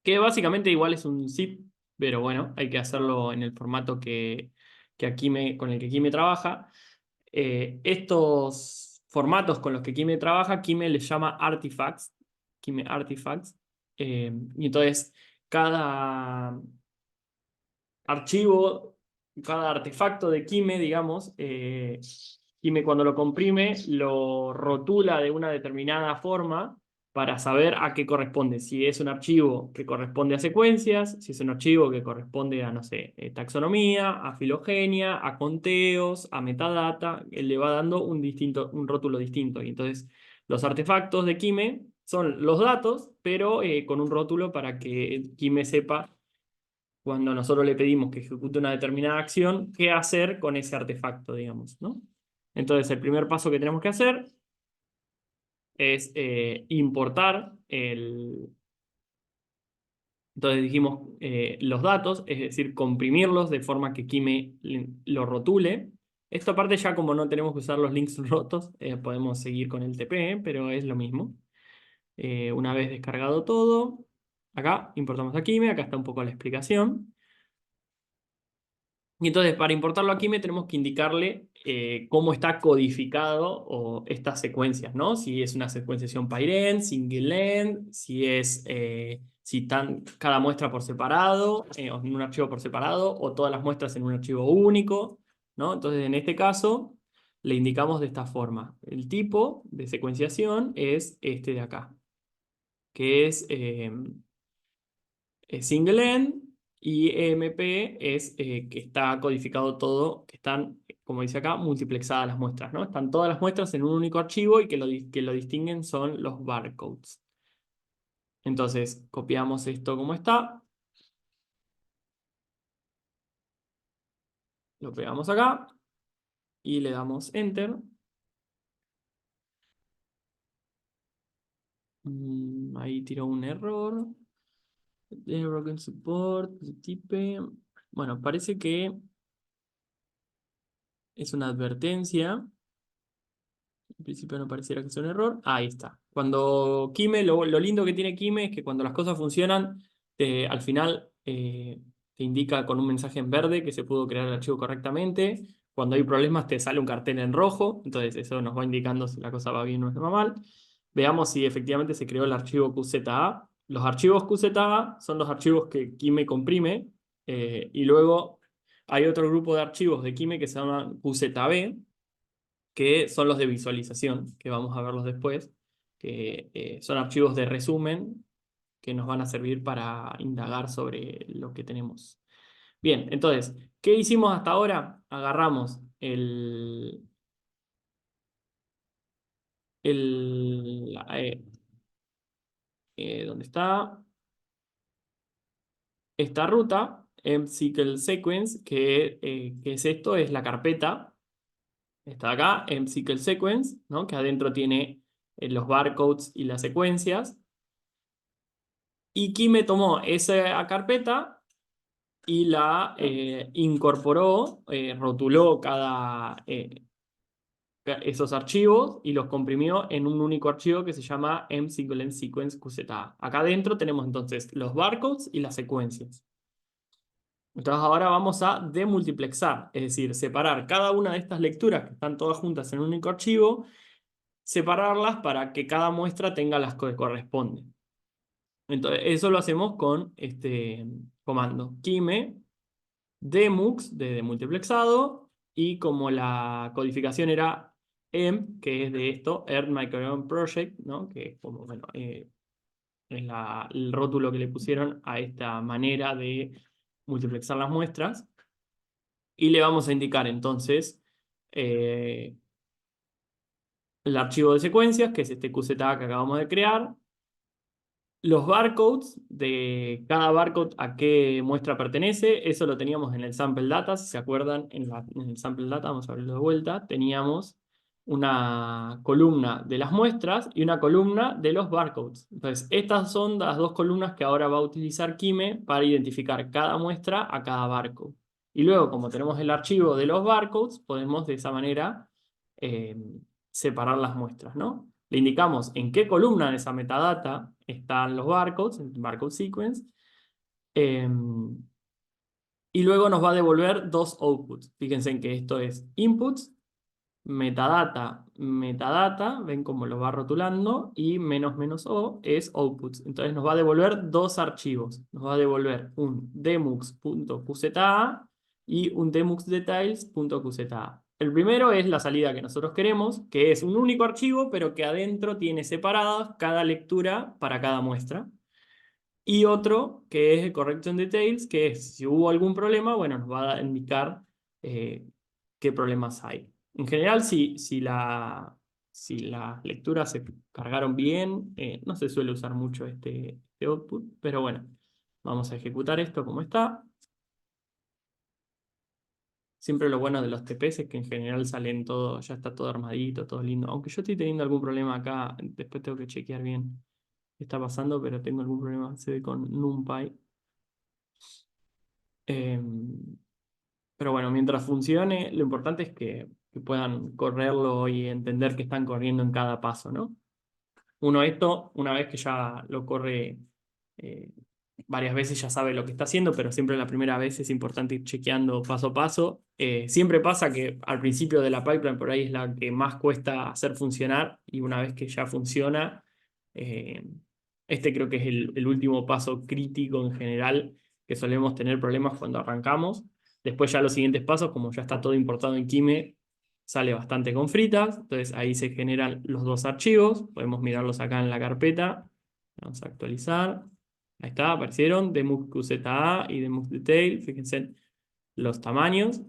que básicamente igual es un zip, pero bueno, hay que hacerlo en el formato con el que Kime trabaja. Estos formatos con los que Kime trabaja, Kime les llama artifacts, Kime artifacts, y entonces cada archivo, cada artefacto de Kime, digamos, Kime cuando lo comprime lo rotula de una determinada forma para saber a qué corresponde. Si es un archivo que corresponde a secuencias, si es un archivo que corresponde a, no sé, taxonomía, a filogenia, a conteos, a metadata, él le va dando un rótulo distinto. Y entonces los artefactos de Kime son los datos, pero con un rótulo para que Kime sepa cuando nosotros le pedimos que ejecute una determinada acción, qué hacer con ese artefacto, digamos, ¿no? Entonces, el primer paso que tenemos que hacer es importar Entonces dijimos los datos, es decir, comprimirlos de forma que Kime lo rotule. Esta parte ya como no tenemos que usar los links rotos, podemos seguir con el TP, pero es lo mismo. Una vez descargado todo, acá importamos a Kime, acá está un poco la explicación. Y entonces, para importarlo aquí, me tenemos que indicarle cómo está codificado o estas secuencias, ¿no? Si es una secuenciación pairent, single end, si están cada muestra por separado, o en un archivo por separado, o todas las muestras en un archivo único, ¿no? Entonces, en este caso, le indicamos de esta forma. El tipo de secuenciación es este de acá, que es single end y EMP es que está codificado todo, que están, como dice acá, multiplexadas las muestras, ¿no? Están todas las muestras en un único archivo y que lo distinguen son los barcodes. Entonces, copiamos esto como está, lo pegamos acá y le damos Enter. Ahí tiró un error. Broken support, type. Bueno, parece que es una advertencia. En principio no pareciera que sea un error. Ahí está. Cuando Kime, lo lindo que tiene Kime es que cuando las cosas funcionan, al final te indica con un mensaje en verde que se pudo crear el archivo correctamente. Cuando hay problemas te sale un cartel en rojo. Entonces eso nos va indicando si la cosa va bien o va mal. Veamos si efectivamente se creó el archivo QZA. Los archivos QZA son los archivos que Kime comprime. Y luego hay otro grupo de archivos de Kime que se llaman QZB, que son los de visualización, que vamos a verlos después, que son archivos de resumen que nos van a servir para indagar sobre lo que tenemos. Bien, entonces, ¿qué hicimos hasta ahora? Agarramos ¿dónde está? Esta ruta, MSQL Sequence, que es esto, es la carpeta Está acá, MSQL Sequence, ¿no? Que adentro tiene los barcodes y las secuencias. Y Kime tomó esa carpeta y la incorporó, rotuló esos archivos y los comprimió en un único archivo que se llama mSQL Sequence QZA. Acá adentro tenemos entonces los barcodes y las secuencias. Entonces ahora vamos a demultiplexar, es decir, separar cada una de estas lecturas que están todas juntas en un único archivo, separarlas para que cada muestra tenga las que corresponden. Entonces eso lo hacemos con este comando kime demux de demultiplexado, y como la codificación era que es de esto, Earth Microbiome Project, ¿no? Que es como, bueno, es el rótulo que le pusieron a esta manera de multiplexar las muestras. Y le vamos a indicar entonces eh, el archivo de secuencias, que es este QZA que acabamos de crear, los barcodes de cada barcode a qué muestra pertenece. Eso lo teníamos en el sample data, si se acuerdan, en el sample data, vamos a abrirlo de vuelta, teníamos una columna de las muestras y una columna de los barcodes. Entonces, estas son las dos columnas que ahora va a utilizar Kime para identificar cada muestra a cada barcode. Y luego, como tenemos el archivo de los barcodes, podemos de esa manera eh, separar las muestras, ¿no? Le indicamos en qué columna de esa metadata están los barcodes, el barcode sequence, eh, y luego nos va a devolver dos outputs. Fíjense en que esto es inputs, metadata, metadata, ven cómo lo va rotulando, y menos menos o es outputs. Entonces nos va a devolver dos archivos. Nos va a devolver un demux.qza y un demuxdetails.qza. El primero es la salida que nosotros queremos, que es un único archivo, pero que adentro tiene separadas cada lectura para cada muestra. Y otro que es el correction details, que es si hubo algún problema, bueno, nos va a indicar eh, qué problemas hay. En general, si las lecturas se cargaron bien, no se suele usar mucho este output, pero bueno, vamos a ejecutar esto como está. Siempre lo bueno de los TPs es que en general salen todo, ya está todo armadito, todo lindo. Aunque yo estoy teniendo algún problema acá, después tengo que chequear bien qué está pasando, pero tengo algún problema, se ve con NumPy. Pero bueno, mientras funcione, lo importante es que puedan correrlo y entender que están corriendo en cada paso, ¿no? Uno esto, una vez que ya lo corre eh, varias veces, ya sabe lo que está haciendo, pero siempre la primera vez es importante ir chequeando paso a paso. Siempre pasa que al principio de la pipeline por ahí es la que más cuesta hacer funcionar, y una vez que ya funciona, eh, este creo que es el último paso crítico en general, que solemos tener problemas cuando arrancamos. Después ya los siguientes pasos, como ya está todo importado en Kime, sale bastante con fritas. Entonces ahí se generan los dos archivos. Podemos mirarlos acá en la carpeta. Vamos a actualizar. Ahí está, aparecieron demuxqza y demuxdetail. Fíjense los tamaños.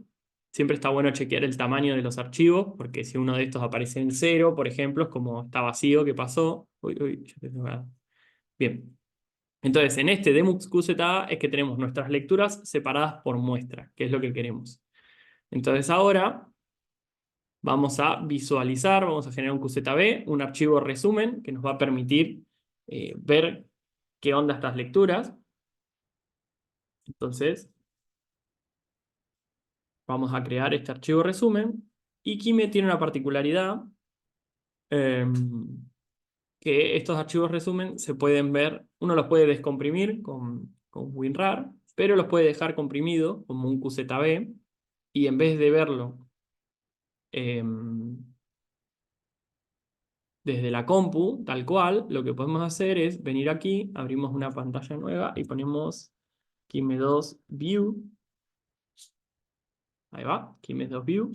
Siempre está bueno chequear el tamaño de los archivos, porque si uno de estos aparece en cero, por ejemplo, es como está vacío, ¿qué pasó? Uy, uy, ya te tengo que dar. Bien. Entonces, en este demuxqza es que tenemos nuestras lecturas separadas por muestra, que es lo que queremos. Entonces ahora vamos a visualizar, vamos a generar un QZB, un archivo resumen que nos va a permitir ver qué onda estas lecturas. Entonces, vamos a crear este archivo resumen. Y Kime tiene una particularidad, que estos archivos resumen se pueden ver, uno los puede descomprimir con WinRAR, pero los puede dejar comprimido como un QZB, y en vez de verlo desde la compu, tal cual, lo que podemos hacer es venir aquí, abrimos una pantalla nueva y ponemos Kime2 View. Ahí va, Kime2 View.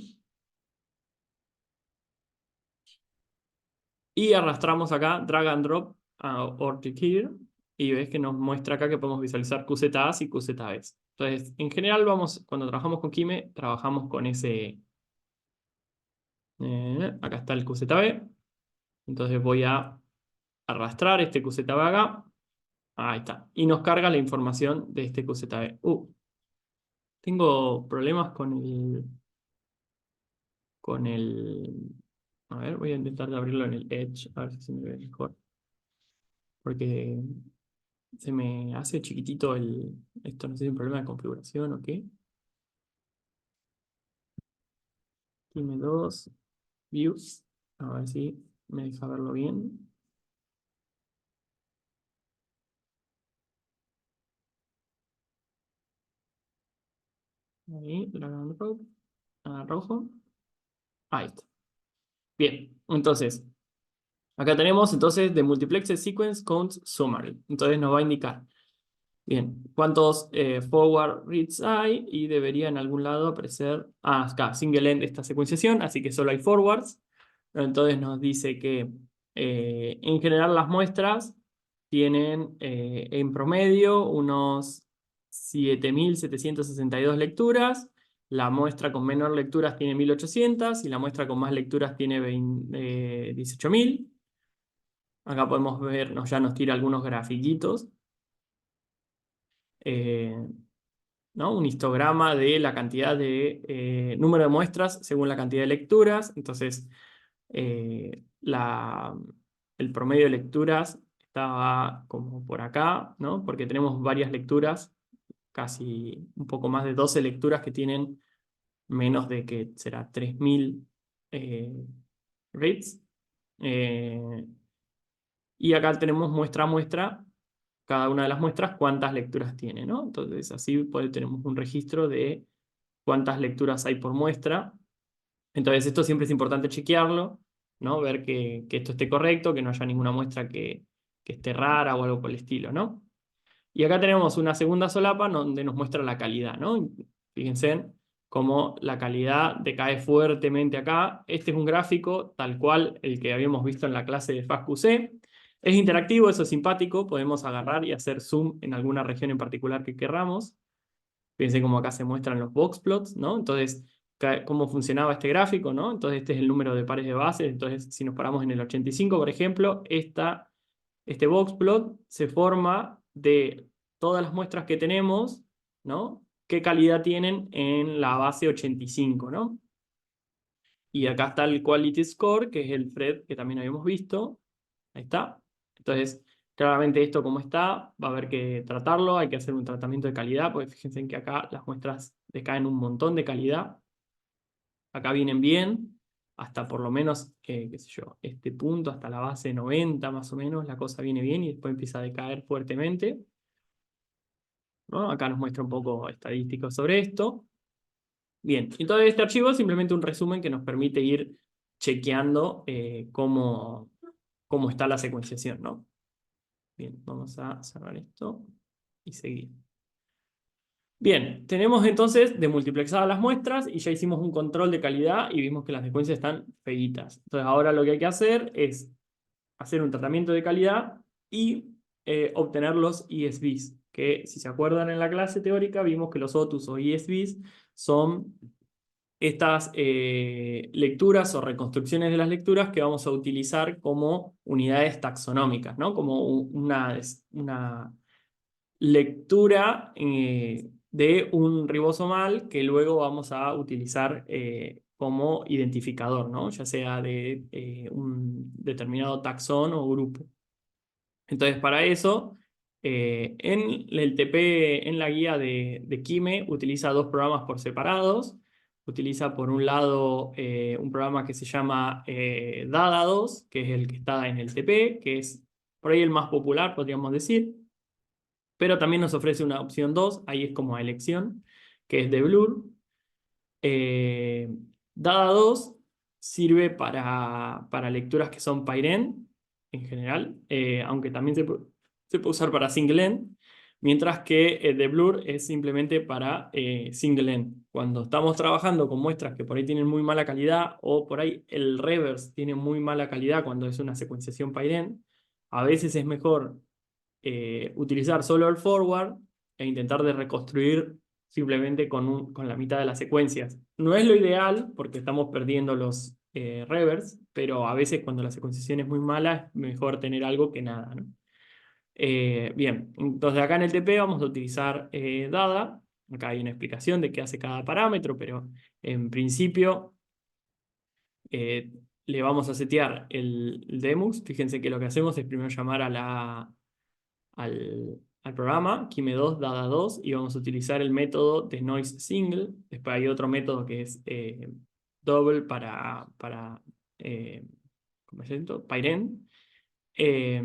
Y arrastramos acá, drag and drop a Orchid here, y ves que nos muestra acá que podemos visualizar QZAs y QZBs. Entonces, en general, cuando trabajamos con Kime, trabajamos con ese... acá está el QZB. Entonces voy a arrastrar este QZB acá. Ahí está. Y nos carga la información de este QZB. Tengo problemas con con el... A ver, voy a intentar de abrirlo en el Edge, a ver si se me ve mejor. Porque se me hace chiquitito esto, no sé si es un problema de configuración o qué. Dime 2, views, a ver si me deja verlo bien. Ahí, drag and drop, rojo. Ahí está. Bien, entonces, acá tenemos entonces The Multiplexed Sequence Counts Summary. Entonces nos va a indicar, bien, cuántos forward reads hay y debería en algún lado aparecer, acá, single end esta secuenciación, así que solo hay forwards. Entonces nos dice que en general las muestras tienen en promedio unos 7.762 lecturas. La muestra con menor lecturas tiene 1.800 y la muestra con más lecturas tiene 18.000. Acá podemos ver, ya nos tira algunos grafiquitos. eh, ¿No? Un histograma de la cantidad de número de muestras según la cantidad de lecturas. Entonces, el promedio de lecturas estaba como por acá, ¿no? Porque tenemos varias lecturas, casi un poco más de 12 lecturas que tienen menos de que será 3.000 reads. Y acá tenemos muestra a muestra, cada una de las muestras, cuántas lecturas tiene, ¿no? Entonces así tenemos un registro de cuántas lecturas hay por muestra. Entonces esto siempre es importante chequearlo, ¿no? Ver que esto esté correcto, que no haya ninguna muestra que esté rara o algo por el estilo, ¿no? Y acá tenemos una segunda solapa donde nos muestra la calidad, ¿no? Fíjense cómo la calidad decae fuertemente acá. Este es un gráfico tal cual el que habíamos visto en la clase de FastQC. Es interactivo, eso es simpático. Podemos agarrar y hacer zoom en alguna región en particular que querramos. Fíjense cómo acá se muestran los box plots, ¿no? Entonces, cómo funcionaba este gráfico, ¿no? Entonces, este es el número de pares de bases. Entonces, si nos paramos en el 85, por ejemplo, este box plot se forma de todas las muestras que tenemos, ¿no? ¿Qué calidad tienen en la base 85, ¿no? Y acá está el Quality Score, que es el FRED que también habíamos visto. Ahí está. Entonces, claramente esto como está, va a haber que tratarlo, hay que hacer un tratamiento de calidad, porque fíjense en que acá las muestras decaen un montón de calidad. Acá vienen bien, hasta por lo menos, qué sé yo, este punto, hasta la base 90 más o menos, la cosa viene bien y después empieza a decaer fuertemente, ¿no? Acá nos muestra un poco estadísticos sobre esto. Bien, y todo este archivo es simplemente un resumen que nos permite ir chequeando cómo está la secuenciación, ¿no? Bien, vamos a cerrar esto y seguir. Bien, tenemos entonces demultiplexadas las muestras y ya hicimos un control de calidad y vimos que las secuencias están feitas. Entonces ahora lo que hay que hacer es hacer un tratamiento de calidad y obtener los ESVs, que si se acuerdan en la clase teórica vimos que los OTUs o ESVs son estas lecturas o reconstrucciones de las lecturas que vamos a utilizar como unidades taxonómicas, ¿no? Como una lectura de un ribosomal que luego vamos a utilizar como identificador, ¿no? Ya sea de un determinado taxón o grupo. Entonces, para eso, en el TP, en la guía de Kime, utiliza dos programas por separados. Utiliza por un lado un programa que se llama Dada2, que es el que está en el TP, que es por ahí el más popular, podríamos decir. Pero también nos ofrece una opción 2, ahí es como a elección, que es de Blur. Dada2 sirve para lecturas que son PyRen en general, aunque también se puede usar para single end, mientras que de Blur es simplemente para single end. Cuando estamos trabajando con muestras que por ahí tienen muy mala calidad o por ahí el reverse tiene muy mala calidad cuando es una secuenciación PyRen, a veces es mejor utilizar solo el forward e intentar de reconstruir simplemente con la mitad de las secuencias. No es lo ideal porque estamos perdiendo los revers, pero a veces cuando la secuenciación es muy mala es mejor tener algo que nada, ¿no? Bien, entonces acá en el TP vamos a utilizar Dada. Acá hay una explicación de qué hace cada parámetro, pero en principio eh, le vamos a setear el demux. Fíjense que lo que hacemos es primero llamar al programa, Kime2, Dada2, y vamos a utilizar el método de noise single. Después hay otro método que es double para ¿cómo es esto? Pairen. Eh,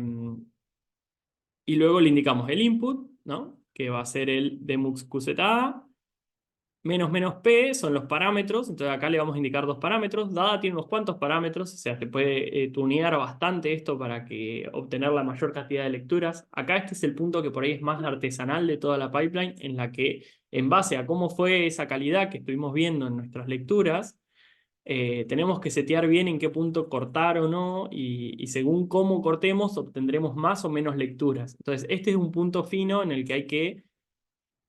y luego le indicamos el input, ¿no? Que va a ser el demux QZA. Menos menos P son los parámetros, entonces acá le vamos a indicar dos parámetros. Dada tiene unos cuantos parámetros, o sea, se puede tunear bastante esto para que obtener la mayor cantidad de lecturas. Acá este es el punto que por ahí es más artesanal de toda la pipeline, en la que en base a cómo fue esa calidad que estuvimos viendo en nuestras lecturas, tenemos que setear bien en qué punto cortar o no, y según cómo cortemos obtendremos más o menos lecturas. Entonces este es un punto fino en el que hay que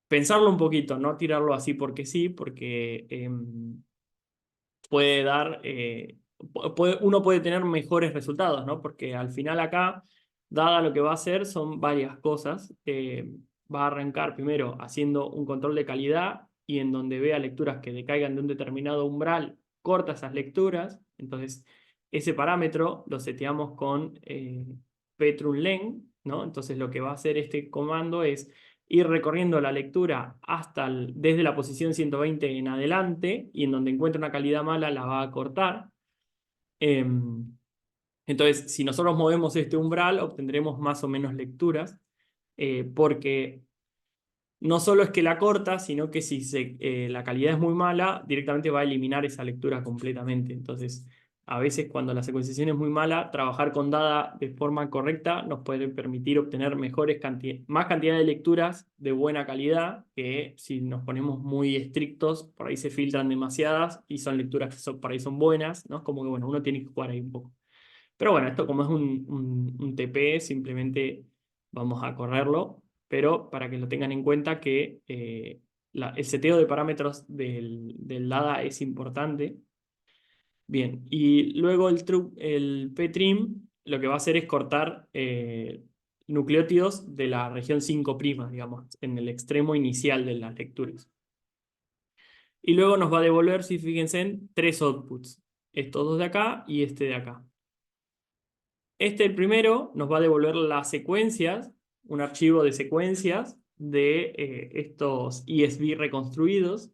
pensarlo un poquito, no tirarlo así porque sí, porque puede dar, uno puede tener mejores resultados, ¿no? Porque al final acá, Dada lo que va a hacer son varias cosas. Va a arrancar primero haciendo un control de calidad y en donde vea lecturas que decaigan de un determinado umbral, corta esas lecturas. Entonces, ese parámetro lo seteamos con petrunlen, ¿no? Entonces, lo que va a hacer este comando es ir recorriendo la lectura desde la posición 120 en adelante, y en donde encuentre una calidad mala la va a cortar. Entonces, si nosotros movemos este umbral, obtendremos más o menos lecturas, porque no solo es que la corta, sino que si la calidad es muy mala, directamente va a eliminar esa lectura completamente. Entonces, a veces cuando la secuenciación es muy mala, trabajar con Dada de forma correcta nos puede permitir obtener más cantidad de lecturas de buena calidad, que si nos ponemos muy estrictos, por ahí se filtran demasiadas y son lecturas que por ahí son buenas, ¿no? Como que bueno, uno tiene que jugar ahí un poco. Pero bueno, esto como es un TP, simplemente vamos a correrlo, pero para que lo tengan en cuenta que el seteo de parámetros del DADA es importante. Bien, y luego el ptrim lo que va a hacer es cortar nucleótidos de la región 5', digamos, en el extremo inicial de las lecturas. Y luego nos va a devolver, si fíjense, en tres outputs. Estos dos de acá y este de acá. El primero, nos va a devolver las secuencias, un archivo de secuencias de estos ESB reconstruidos.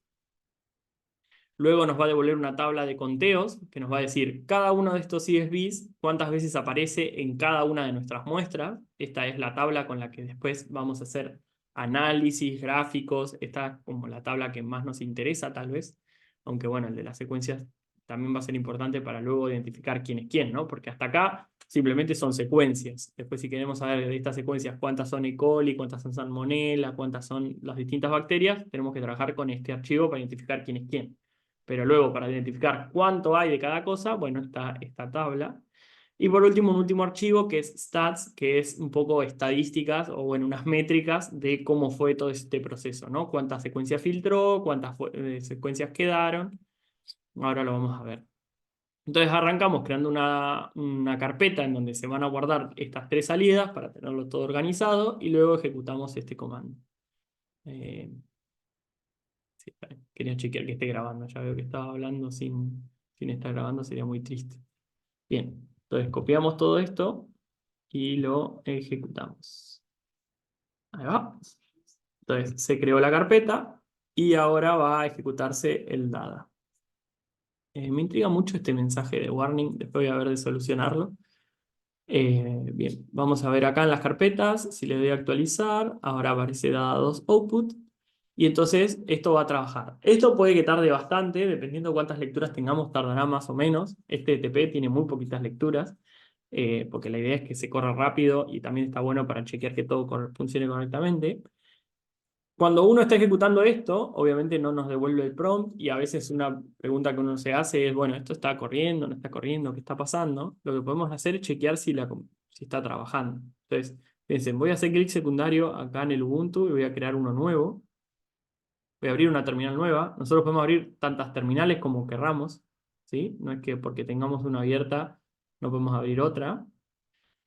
Luego nos va a devolver una tabla de conteos que nos va a decir cada uno de estos ESBs, cuántas veces aparece en cada una de nuestras muestras. Esta es la tabla con la que después vamos a hacer análisis, gráficos. Esta es como la tabla que más nos interesa, tal vez. Aunque bueno, el de las secuencias también va a ser importante para luego identificar quién es quién, ¿no? Porque hasta acá simplemente son secuencias. Después, si queremos saber de estas secuencias cuántas son E. coli, cuántas son Salmonella, cuántas son las distintas bacterias, tenemos que trabajar con este archivo para identificar quién es quién. Pero luego, para identificar cuánto hay de cada cosa, bueno, está esta tabla. Y por último, un último archivo que es stats, que es un poco estadísticas o bueno, unas métricas de cómo fue todo este proceso, ¿no? Cuántas secuencias filtró, cuántas secuencias quedaron. Ahora lo vamos a ver. Entonces arrancamos creando una carpeta en donde se van a guardar estas tres salidas para tenerlo todo organizado, y luego ejecutamos este comando. Sí, quería chequear que esté grabando. Ya veo que estaba hablando sin estar grabando, sería muy triste. Bien, entonces copiamos todo esto y lo ejecutamos. Ahí va. Entonces se creó la carpeta y ahora va a ejecutarse el dada. Me intriga mucho este mensaje de warning, después voy a ver de solucionarlo. Bien, vamos a ver acá en las carpetas, si le doy a actualizar, ahora aparece dada2 output, y entonces esto va a trabajar. Esto puede que tarde bastante, dependiendo de cuántas lecturas tengamos, tardará más o menos. Este TP tiene muy poquitas lecturas, porque la idea es que se corra rápido y también está bueno para chequear que todo funcione correctamente. Cuando uno está ejecutando esto, obviamente no nos devuelve el prompt, y a veces una pregunta que uno se hace es, bueno, ¿esto está corriendo, no está corriendo, qué está pasando? Lo que podemos hacer es chequear si está trabajando. Entonces, piensen, voy a hacer clic secundario acá en el Ubuntu y voy a crear uno nuevo. Voy a abrir una terminal nueva. Nosotros podemos abrir tantas terminales como querramos, ¿sí? No es que porque tengamos una abierta no podemos abrir otra.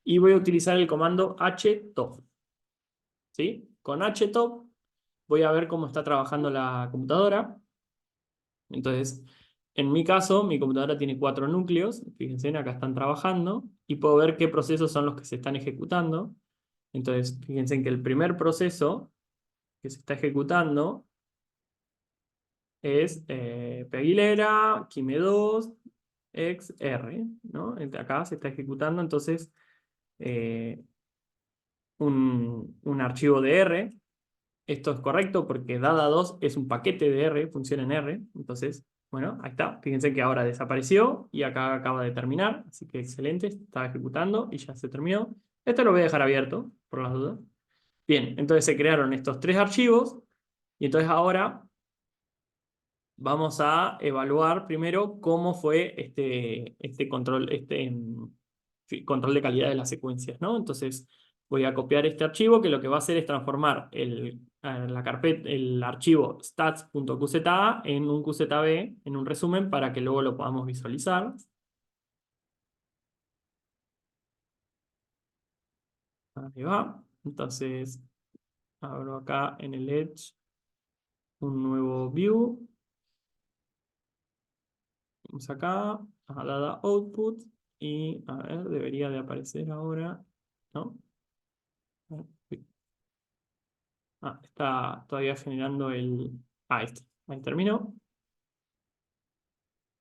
Y voy a utilizar el comando htop, ¿sí? Con htop voy a ver cómo está trabajando la computadora. Entonces, En mi caso, mi computadora tiene 4 núcleos, fíjense, acá están trabajando, y puedo ver qué procesos son los que se están ejecutando. Entonces, fíjense que el primer proceso que se está ejecutando es Peguilera, Quime2, XR, ¿no? Acá se está ejecutando entonces eh, un archivo de R. Esto es correcto porque Dada2 es un paquete de R, funciona en R. Entonces, bueno, ahí está. Fíjense que ahora desapareció y acá acaba de terminar. Así que excelente, está ejecutando y ya se terminó. Esto lo voy a dejar abierto, por las dudas. Bien, entonces se crearon estos 3 archivos y entonces ahora vamos a evaluar primero cómo fue este control, control de calidad de las secuencias, ¿no? Entonces voy a copiar este archivo que lo que va a hacer es transformar la carpeta, el archivo stats.qza en un qzb, en un resumen, para que luego lo podamos visualizar. Ahí va. Entonces abro acá en el Edge un nuevo view. Vamos acá a dada output y a ver, debería de aparecer ahora, ¿no? Está todavía generando el... Ahí está, ahí terminó.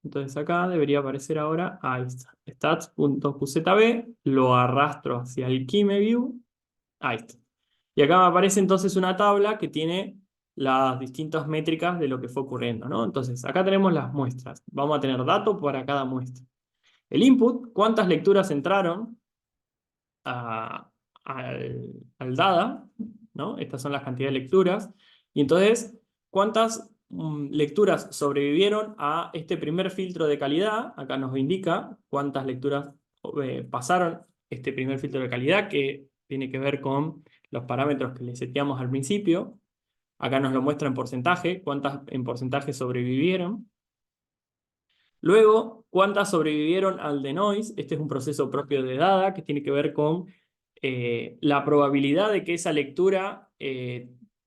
Entonces acá debería aparecer ahora, ahí está, stats.qzb, lo arrastro hacia el KimeView, ahí está. Y acá me aparece entonces una tabla que tiene las distintas métricas de lo que fue ocurriendo, ¿no? Entonces acá tenemos las muestras, vamos a tener datos para cada muestra. El input, cuántas lecturas entraron a- al DADA, ¿no? Estas son las cantidades de lecturas. Y entonces, ¿cuántas lecturas sobrevivieron a este primer filtro de calidad? Acá nos indica cuántas lecturas pasaron este primer filtro de calidad, que tiene que ver con los parámetros que le seteamos al principio. Acá nos lo muestra en porcentaje, cuántas en porcentaje sobrevivieron. Luego, ¿cuántas sobrevivieron al denoise? Este es un proceso propio de Dada que tiene que ver con la probabilidad de que esa lectura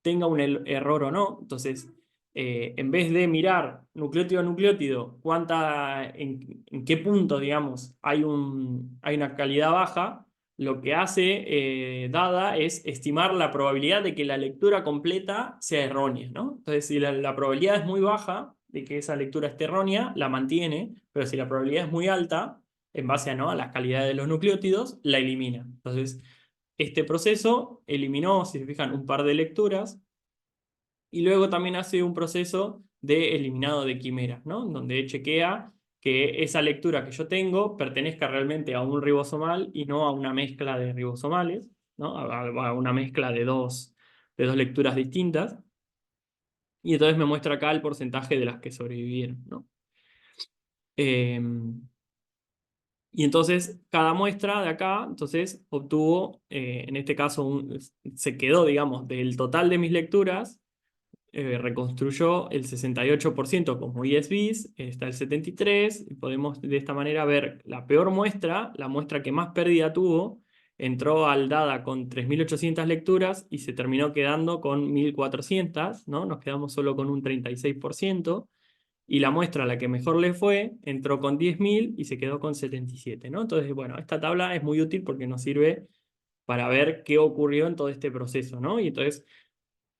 tenga un error o no. Entonces, en vez de mirar nucleótido a nucleótido, en qué punto, digamos, hay una calidad baja, lo que hace Dada es estimar la probabilidad de que la lectura completa sea errónea, ¿no? Entonces, si la probabilidad es muy baja de que esa lectura esté errónea, la mantiene, pero si la probabilidad es muy alta, en base a, ¿no?, a las calidades de los nucleótidos, la elimina. Entonces, este proceso eliminó, si se fijan, un par de lecturas y luego también hace un proceso de eliminado de quimeras, ¿no? Donde chequea que esa lectura que yo tengo pertenezca realmente a un ribosomal y no a una mezcla de ribosomales, ¿no? A una mezcla de dos lecturas distintas. Y entonces me muestra acá el porcentaje de las que sobrevivieron, ¿no? Y entonces cada muestra de acá, entonces obtuvo, en este caso, se quedó, digamos, del total de mis lecturas, reconstruyó el 68% como ISBs, está el 73%, y podemos de esta manera ver la peor muestra, la muestra que más pérdida tuvo, entró al DADA con 3.800 lecturas y se terminó quedando con 1.400, ¿no? Nos quedamos solo con un 36%. Y la muestra a la que mejor le fue, entró con 10.000 y se quedó con 77, ¿no? Entonces, bueno, esta tabla es muy útil porque nos sirve para ver qué ocurrió en todo este proceso, ¿no? Y entonces,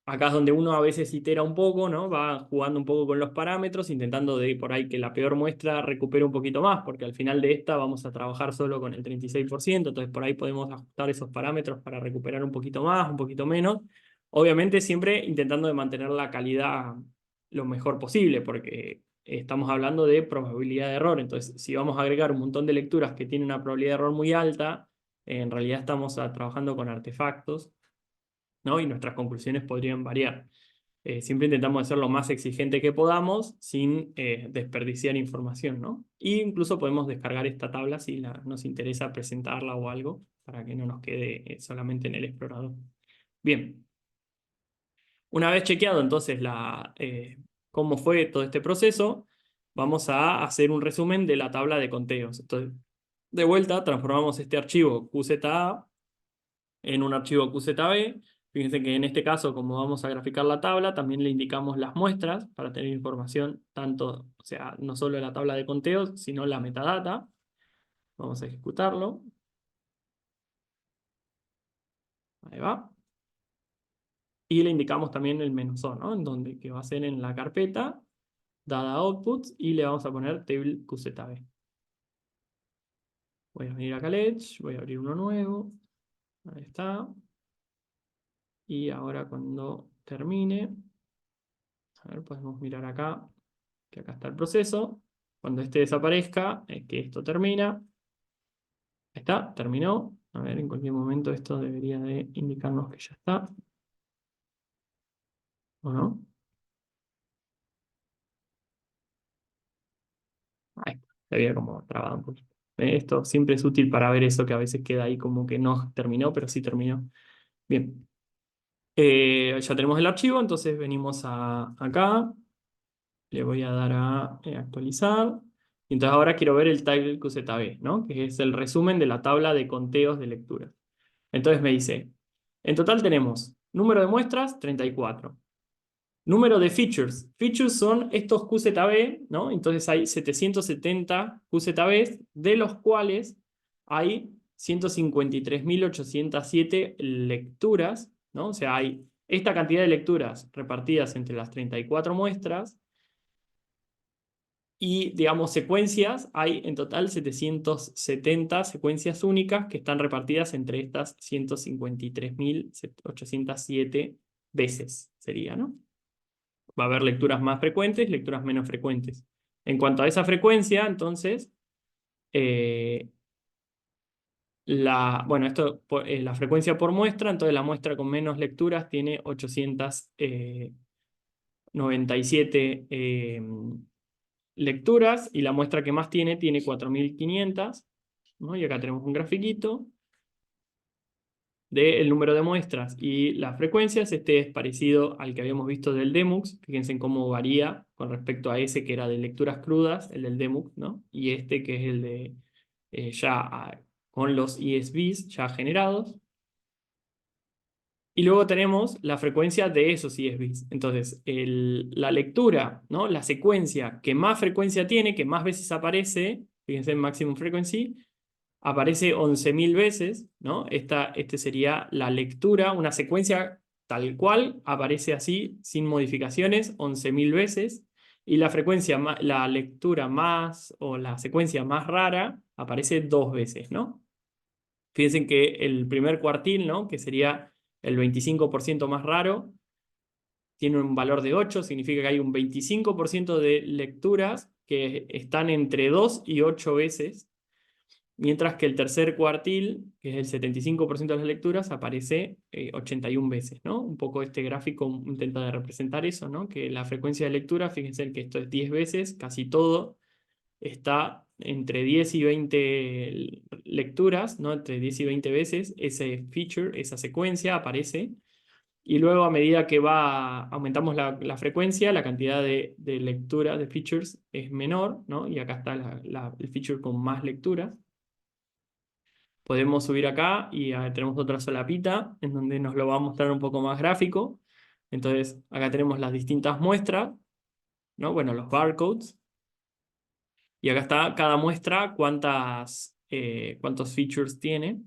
acá es donde uno a veces itera un poco, ¿no? Va jugando un poco con los parámetros, intentando de por ahí que la peor muestra recupere un poquito más, porque al final de esta vamos a trabajar solo con el 36%, entonces por ahí podemos ajustar esos parámetros para recuperar un poquito más, un poquito menos. Obviamente siempre intentando de mantener la calidad lo mejor posible, porque estamos hablando de probabilidad de error. Entonces, si vamos a agregar un montón de lecturas que tienen una probabilidad de error muy alta, en realidad estamos trabajando con artefactos, ¿no? Y nuestras conclusiones podrían variar. Siempre intentamos hacer lo más exigente que podamos sin desperdiciar información, ¿no? Y incluso podemos descargar esta tabla si nos interesa presentarla o algo, para que no nos quede solamente en el explorador. Bien. Una vez chequeado entonces cómo fue todo este proceso, vamos a hacer un resumen de la tabla de conteos. Entonces, de vuelta, transformamos este archivo QZA en un archivo QZB. Fíjense que en este caso, como vamos a graficar la tabla, también le indicamos las muestras para tener información tanto, o sea, no solo la tabla de conteos, sino la metadata. Vamos a ejecutarlo. Ahí va. Y le indicamos también el -o, ¿no? En donde, que va a ser en la carpeta, data outputs, y le vamos a poner table QZB. Voy a venir a Edge, voy a abrir uno nuevo. Ahí está. Y ahora cuando termine, a ver, podemos mirar acá, que acá está el proceso. Cuando este desaparezca, es que esto termina. Ahí está, terminó. A ver, en cualquier momento esto debería de indicarnos que ya está. ¿O no? Ahí está, se había como trabado un poquito. Esto siempre es útil para ver eso que a veces queda ahí como que no terminó, pero sí terminó. Bien. Ya tenemos el archivo, entonces venimos acá. Le voy a dar a actualizar. Y entonces ahora quiero ver el table QZB, ¿no? Que es el resumen de la tabla de conteos de lectura. Entonces me dice, en total tenemos número de muestras, 34. Número de features. Features son estos QZB, ¿no? Entonces hay 770 QZBs, de los cuales hay 153.807 lecturas, ¿no? O sea, hay esta cantidad de lecturas repartidas entre las 34 muestras y, digamos, secuencias. Hay en total 770 secuencias únicas que están repartidas entre estas 153.807 veces, sería, ¿no? Va a haber lecturas más frecuentes, lecturas menos frecuentes. En cuanto a esa frecuencia, entonces, eh, la frecuencia por muestra, entonces la muestra con menos lecturas tiene 897 lecturas, y la muestra que más tiene 4.500, ¿no? Y acá tenemos un grafiquito del número de muestras y las frecuencias. Este es parecido al que habíamos visto del Demux. Fíjense en cómo varía con respecto a ese que era de lecturas crudas, el del Demux, ¿no? Y este que es el de con los ESBs ya generados. Y luego tenemos la frecuencia de esos ESBs. Entonces, la lectura, ¿no? La secuencia que más frecuencia tiene, que más veces aparece, fíjense en maximum frequency, aparece 11.000 veces, ¿no? Este sería la lectura, una secuencia tal cual, aparece así, sin modificaciones, 11.000 veces. Y la frecuencia, la lectura más, o la secuencia más rara, aparece 2 veces, ¿no? Fíjense que el primer cuartil, ¿no? Que sería el 25% más raro, tiene un valor de 8, significa que hay un 25% de lecturas que están entre 2 y 8 veces. Mientras que el tercer cuartil, que es el 75% de las lecturas, aparece 81 veces, ¿no? Un poco este gráfico intenta representar eso, ¿no? Que la frecuencia de lectura, fíjense que esto es 10 veces, casi todo está entre 10 y 20 lecturas, ¿no? Entre 10 y 20 veces ese feature, esa secuencia aparece. Y luego, a medida que aumentamos la frecuencia, la cantidad de lecturas, de features, es menor, ¿no? Y acá está el feature con más lecturas. Podemos subir acá y tenemos otra solapita en donde nos lo va a mostrar un poco más gráfico. Entonces, acá tenemos las distintas muestras, ¿no? Bueno, los barcodes. Y acá está cada muestra cuántos features tiene,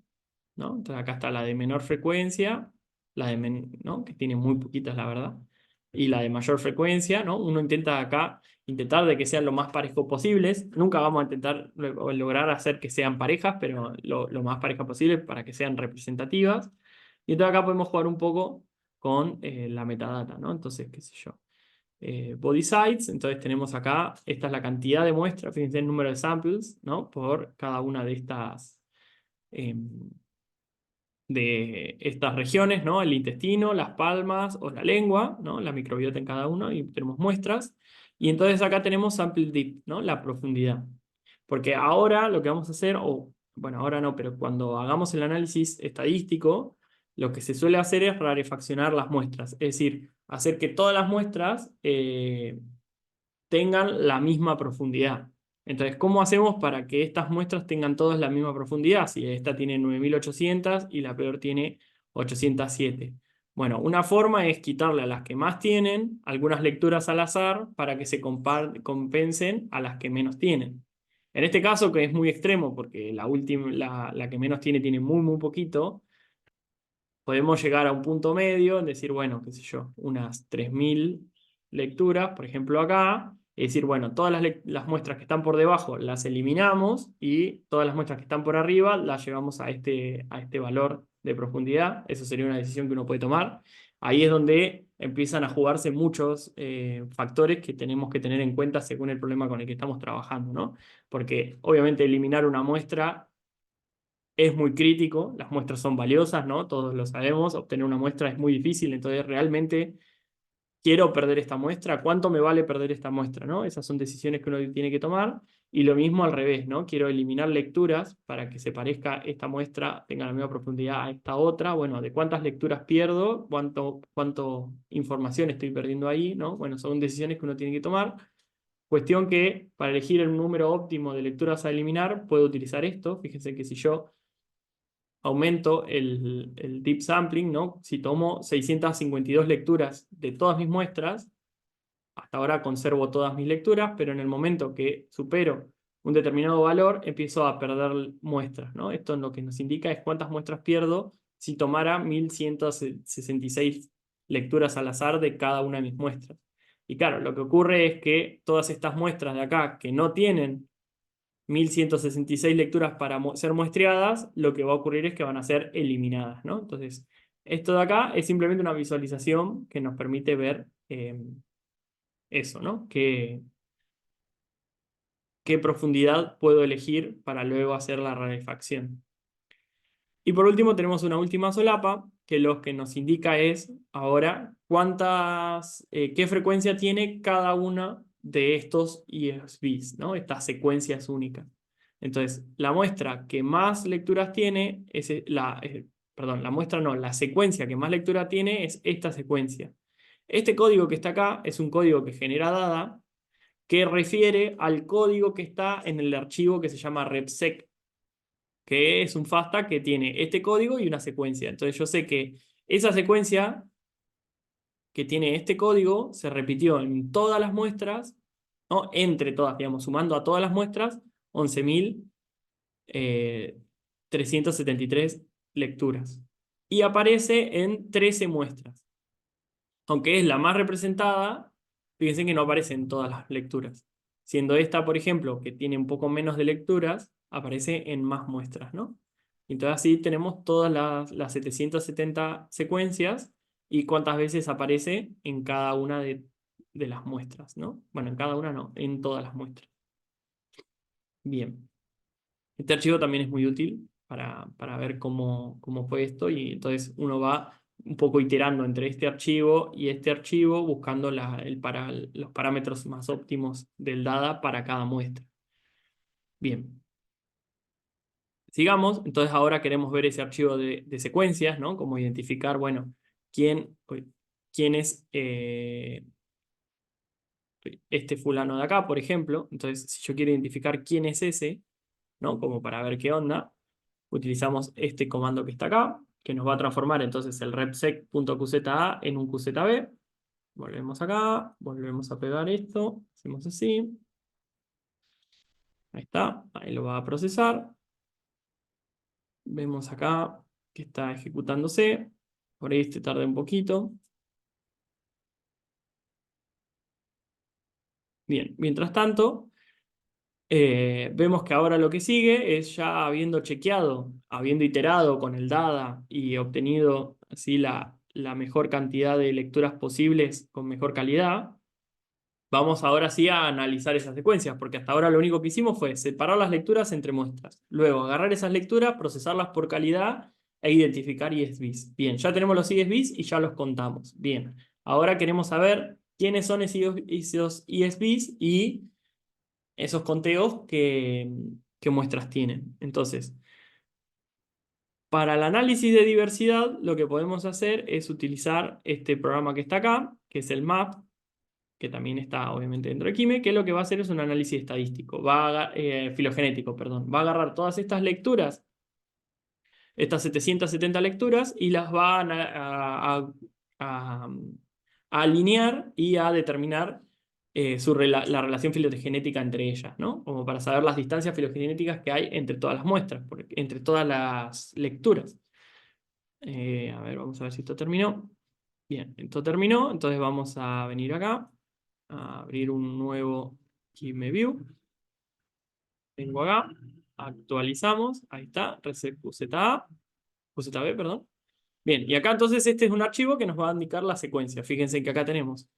¿no? Entonces acá está la de menor frecuencia, ¿no? Que tiene muy poquitas, la verdad, y la de mayor frecuencia, ¿no? Uno intenta acá intentar de que sean lo más parejos posibles. Nunca vamos a intentar lograr hacer que sean parejas, pero lo más parejas posible para que sean representativas. Y entonces acá podemos jugar un poco con la metadata, ¿no? Entonces, qué sé yo. Body sites, entonces tenemos acá, esta es la cantidad de muestras, fíjense el número de samples, ¿no? Por cada una de em, estas regiones, ¿no? El intestino, las palmas o la lengua, ¿no? La microbiota en cada uno, y tenemos muestras. Y entonces acá tenemos sample depth, ¿no? La profundidad. Porque ahora lo que vamos a hacer, o bueno, ahora no, pero cuando hagamos el análisis estadístico, lo que se suele hacer es rarefaccionar las muestras. Es decir, hacer que todas las muestras tengan la misma profundidad. Entonces, ¿cómo hacemos para que estas muestras tengan todas la misma profundidad? Si esta tiene 9.800 y la peor tiene 807. Bueno, una forma es quitarle a las que más tienen algunas lecturas al azar para que se compensen a las que menos tienen. En este caso, que es muy extremo, porque la que menos tiene muy, muy poquito, podemos llegar a un punto medio, en decir, bueno, qué sé yo, unas 3000 lecturas, por ejemplo acá, y decir, bueno, todas las muestras que están por debajo las eliminamos y todas las muestras que están por arriba las llevamos a este valor de profundidad. Eso sería una decisión que uno puede tomar. Ahí es donde empiezan a jugarse muchos factores que tenemos que tener en cuenta según el problema con el que estamos trabajando, ¿no? Porque obviamente eliminar una muestra es muy crítico, las muestras son valiosas, ¿no? Todos lo sabemos, obtener una muestra es muy difícil, entonces realmente quiero perder esta muestra, ¿cuánto me vale perder esta muestra, ¿no? Esas son decisiones que uno tiene que tomar, y lo mismo al revés, ¿no? Quiero eliminar lecturas para que se parezca esta muestra, tenga la misma profundidad a esta otra, bueno, ¿de cuántas lecturas pierdo? ¿Cuánto información estoy perdiendo ahí, ¿no? Bueno, son decisiones que uno tiene que tomar. Cuestión que para elegir el número óptimo de lecturas a eliminar, puedo utilizar esto. Fíjense que si yo aumento el deep sampling, ¿no? Si tomo 652 lecturas de todas mis muestras, hasta ahora conservo todas mis lecturas, pero en el momento que supero un determinado valor, empiezo a perder muestras, ¿no? Esto lo que nos indica es cuántas muestras pierdo si tomara 1166 lecturas al azar de cada una de mis muestras. Y claro, lo que ocurre es que todas estas muestras de acá que no tienen 1166 lecturas para ser muestreadas, lo que va a ocurrir es que van a ser eliminadas, ¿no? Entonces, esto de acá es simplemente una visualización que nos permite ver eso, ¿no? ¿Qué profundidad puedo elegir para luego hacer la rarefacción? Y por último tenemos una última solapa, que lo que nos indica es ahora qué frecuencia tiene cada una de estos ISBs, ¿no? Estas secuencias únicas. Entonces, la muestra que más lecturas tiene, perdón, la muestra no, la secuencia que más lectura tiene es esta secuencia. Este código que está acá es un código que genera dada, que refiere al código que está en el archivo que se llama repsec, que es un FASTA que tiene este código y una secuencia. Entonces yo sé que esa secuencia que tiene este código se repitió en todas las muestras, ¿no? Entre todas, digamos, sumando a todas las muestras, 11.373 lecturas. Y aparece en 13 muestras. Aunque es la más representada, fíjense que no aparece en todas las lecturas. Siendo esta, por ejemplo, que tiene un poco menos de lecturas, aparece en más muestras, ¿no? Entonces así tenemos todas las 770 secuencias y cuántas veces aparece en cada una de las muestras, ¿no? Bueno, en cada una no, en todas las muestras. Bien. Este archivo también es muy útil para ver cómo fue esto, y entonces uno va un poco iterando entre este archivo y este archivo buscando los parámetros más óptimos del data para cada muestra. Bien, sigamos. Entonces ahora queremos ver ese archivo de secuencias, ¿no? Como identificar, bueno, quién es este fulano de acá, por ejemplo. Entonces, si yo quiero identificar quién es ese, ¿no? Como para ver qué onda, utilizamos este comando que está acá, que nos va a transformar entonces el repsec.qza en un qzb. Volvemos acá, volvemos a pegar esto, hacemos así. Ahí está, ahí lo va a procesar. Vemos acá que está ejecutándose. Por ahí este tarda un poquito. Bien, mientras tanto, vemos que ahora lo que sigue es, ya habiendo chequeado, habiendo iterado con el dada y obtenido así la mejor cantidad de lecturas posibles con mejor calidad, vamos ahora sí a analizar esas secuencias, porque hasta ahora lo único que hicimos fue separar las lecturas entre muestras. Luego agarrar esas lecturas, procesarlas por calidad e identificar ISBs. Bien, ya tenemos los ISBs y ya los contamos. Bien, ahora queremos saber quiénes son esos ISBs y esos conteos que muestras tienen. Entonces, para el análisis de diversidad, lo que podemos hacer es utilizar este programa que está acá, que es el MAP, que también está obviamente dentro de Kime, que lo que va a hacer es un análisis estadístico, filogenético, perdón. Va a agarrar todas estas lecturas estas 770 lecturas y las van a alinear y a determinar la relación filogenética entre ellas, ¿no? Como para saber las distancias filogenéticas que hay entre todas las muestras, entre todas las lecturas. A ver, vamos a ver si esto terminó. Bien, esto terminó, entonces vamos a venir acá, a abrir un nuevo QIMEView. Vengo acá, actualizamos, ahí está, reset QZA, QZB, perdón. Bien, y acá entonces este es un archivo que nos va a indicar la secuencia. Fíjense que acá tenemos